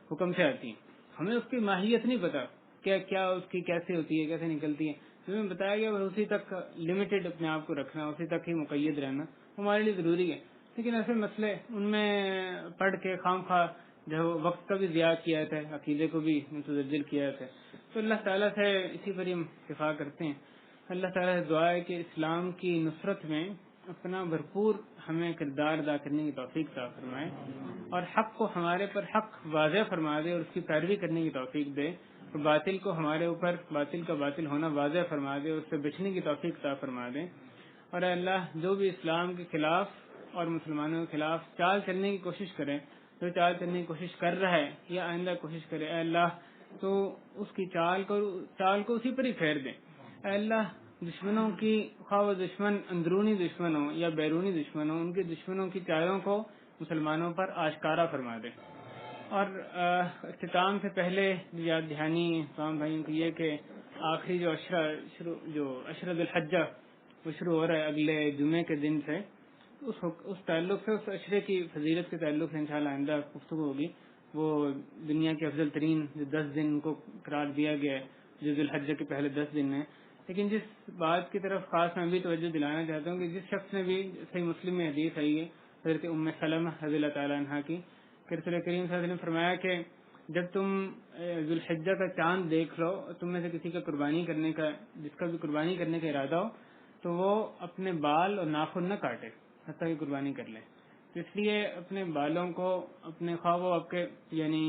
A: حکم سے آتی ہے. ہمیں اس کی ماہیت نہیں پتا کیا اس کی کیسے ہوتی ہے، کیسے نکلتی ہے. ہمیں بتایا گیا اسی تک لمیٹڈ اپنے آپ کو رکھنا، اسی تک ہی مقید رہنا ہمارے لیے ضروری ہے. لیکن ایسے مسئلے ان میں پڑھ کے خام خواہ جو وقت کا بھی ضیاع کیا جاتا ہے، عقیدے کو بھی متزلزل کیا جاتا ہے. تو اللہ تعالیٰ سے اسی پر ہم اتفاع کرتے ہیں. اللہ تعالیٰ سے دعا ہے کہ اسلام کی نصرت میں اپنا بھرپور ہمیں کردار ادا کرنے کی توفیق عطا فرمائے، اور حق کو ہمارے پر حق واضح فرما دے اور اس کی پیروی کرنے کی توفیق دے، اور باطل کو ہمارے اوپر باطل کا باطل ہونا واضح فرما دے اور اس سے بچنے کی توفیق عطا فرما دے. اور اے اللہ جو بھی اسلام کے خلاف اور مسلمانوں کے خلاف چال چلنے کی کوشش کرے، جو چال چلنے کی کوشش کر رہا ہے یا آئندہ کوشش کرے، اے اللہ تو اس کی چال کو اسی پر ہی پھیر دے۔ اے اللہ دشمنوں کی، خواہ وہ دشمن اندرونی دشمن ہو یا بیرونی دشمن ہو، ان کے دشمنوں کی چالوں کو مسلمانوں پر آشکارا فرما دے۔ اور اختتام سے پہلے یاد دہانی تمام بھائیوں کی یہ کہ آخری جو عشرہ ذی الحجہ وہ شروع ہو رہا ہے اگلے جمعے کے دن سے، اس تعلق سے، اس عشرے کی فضیلت کے تعلق سے انشاءاللہ آئندہ گفتگو ہوگی۔ وہ دنیا کے افضل ترین جو 10 دن کو قرار دیا گیا ہے، جو ذی الحجہ کے پہلے 10 دن ہیں۔ لیکن جس بات کی طرف خاص میں بھی توجہ دلانا چاہتا ہوں کہ جس شخص نے بھی صحیح مسلم میں حدیث آئی ہے حضرت ام سلمہ رضی اللہ تعالیٰ عنہا کی کہ رسول کریم صلی اللہ علیہ وسلم نے فرمایا کہ جب تم ذی الحجہ کا چاند دیکھ لو، تم میں سے کسی کا قربانی کرنے کا، جس کا بھی قربانی کرنے کا ارادہ ہو، تو وہ اپنے بال اور ناخن نہ کاٹے حتیٰ کہ قربانی کر لے۔ اس لیے اپنے بالوں کو، اپنے خواہ وہ آپ کے یعنی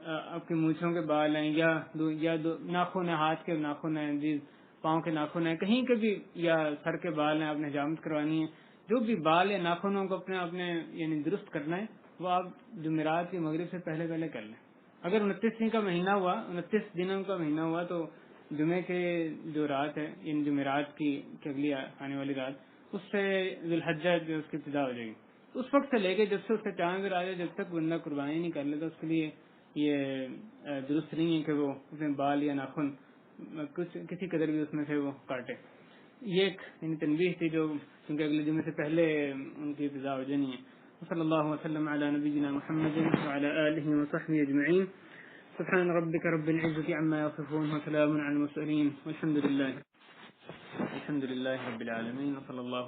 A: آپ کے مونچھوں کے بال ہیں یا ناخن ہیں، ہاتھ کے ناخن ہیں، پاؤں کے ناخن ہیں، کہیں کے بھی، یا سر کے بال ہیں، آپ نے حجامت کروانی ہے، جو بھی بال یا ناخنوں کو اپنے یعنی درست کرنا ہے، وہ آپ جمعرات کی مغرب سے پہلے کر لیں۔ اگر 29 کا مہینہ ہوا، 29 دنوں کا مہینہ ہوا، تو جمعے کے جو رات ہے، یعنی جمعرات کی اگلی آنے والی رات، اس سے ذی الحجہ جو اس کی ابتدا ہو جائے گی۔ اس وقت سے لے کے جب سے اس کا چاند نظر آ جائے، جب تک بندہ قربانی نہیں کر لیتا، اس کے لیے یہ درست نہیں ہے کہ وہ اپنے بال یا ناخن کسی قدر بھی اس میں سے وہ کاٹے۔ یہ ایک یعنی تنبیہ تھی جو کیونکہ اگلے جمعے سے پہلے ان کی ابتدا ہو جانی ہے۔ صلی اللہ وسلم علی نبینا محمد وعلی آلہ وصحبہ اجمعین۔ سبحان ربک رب العزة عما یصفون وسلام علی المرسلین والحمد للہ رب العالمین، وصلی اللہ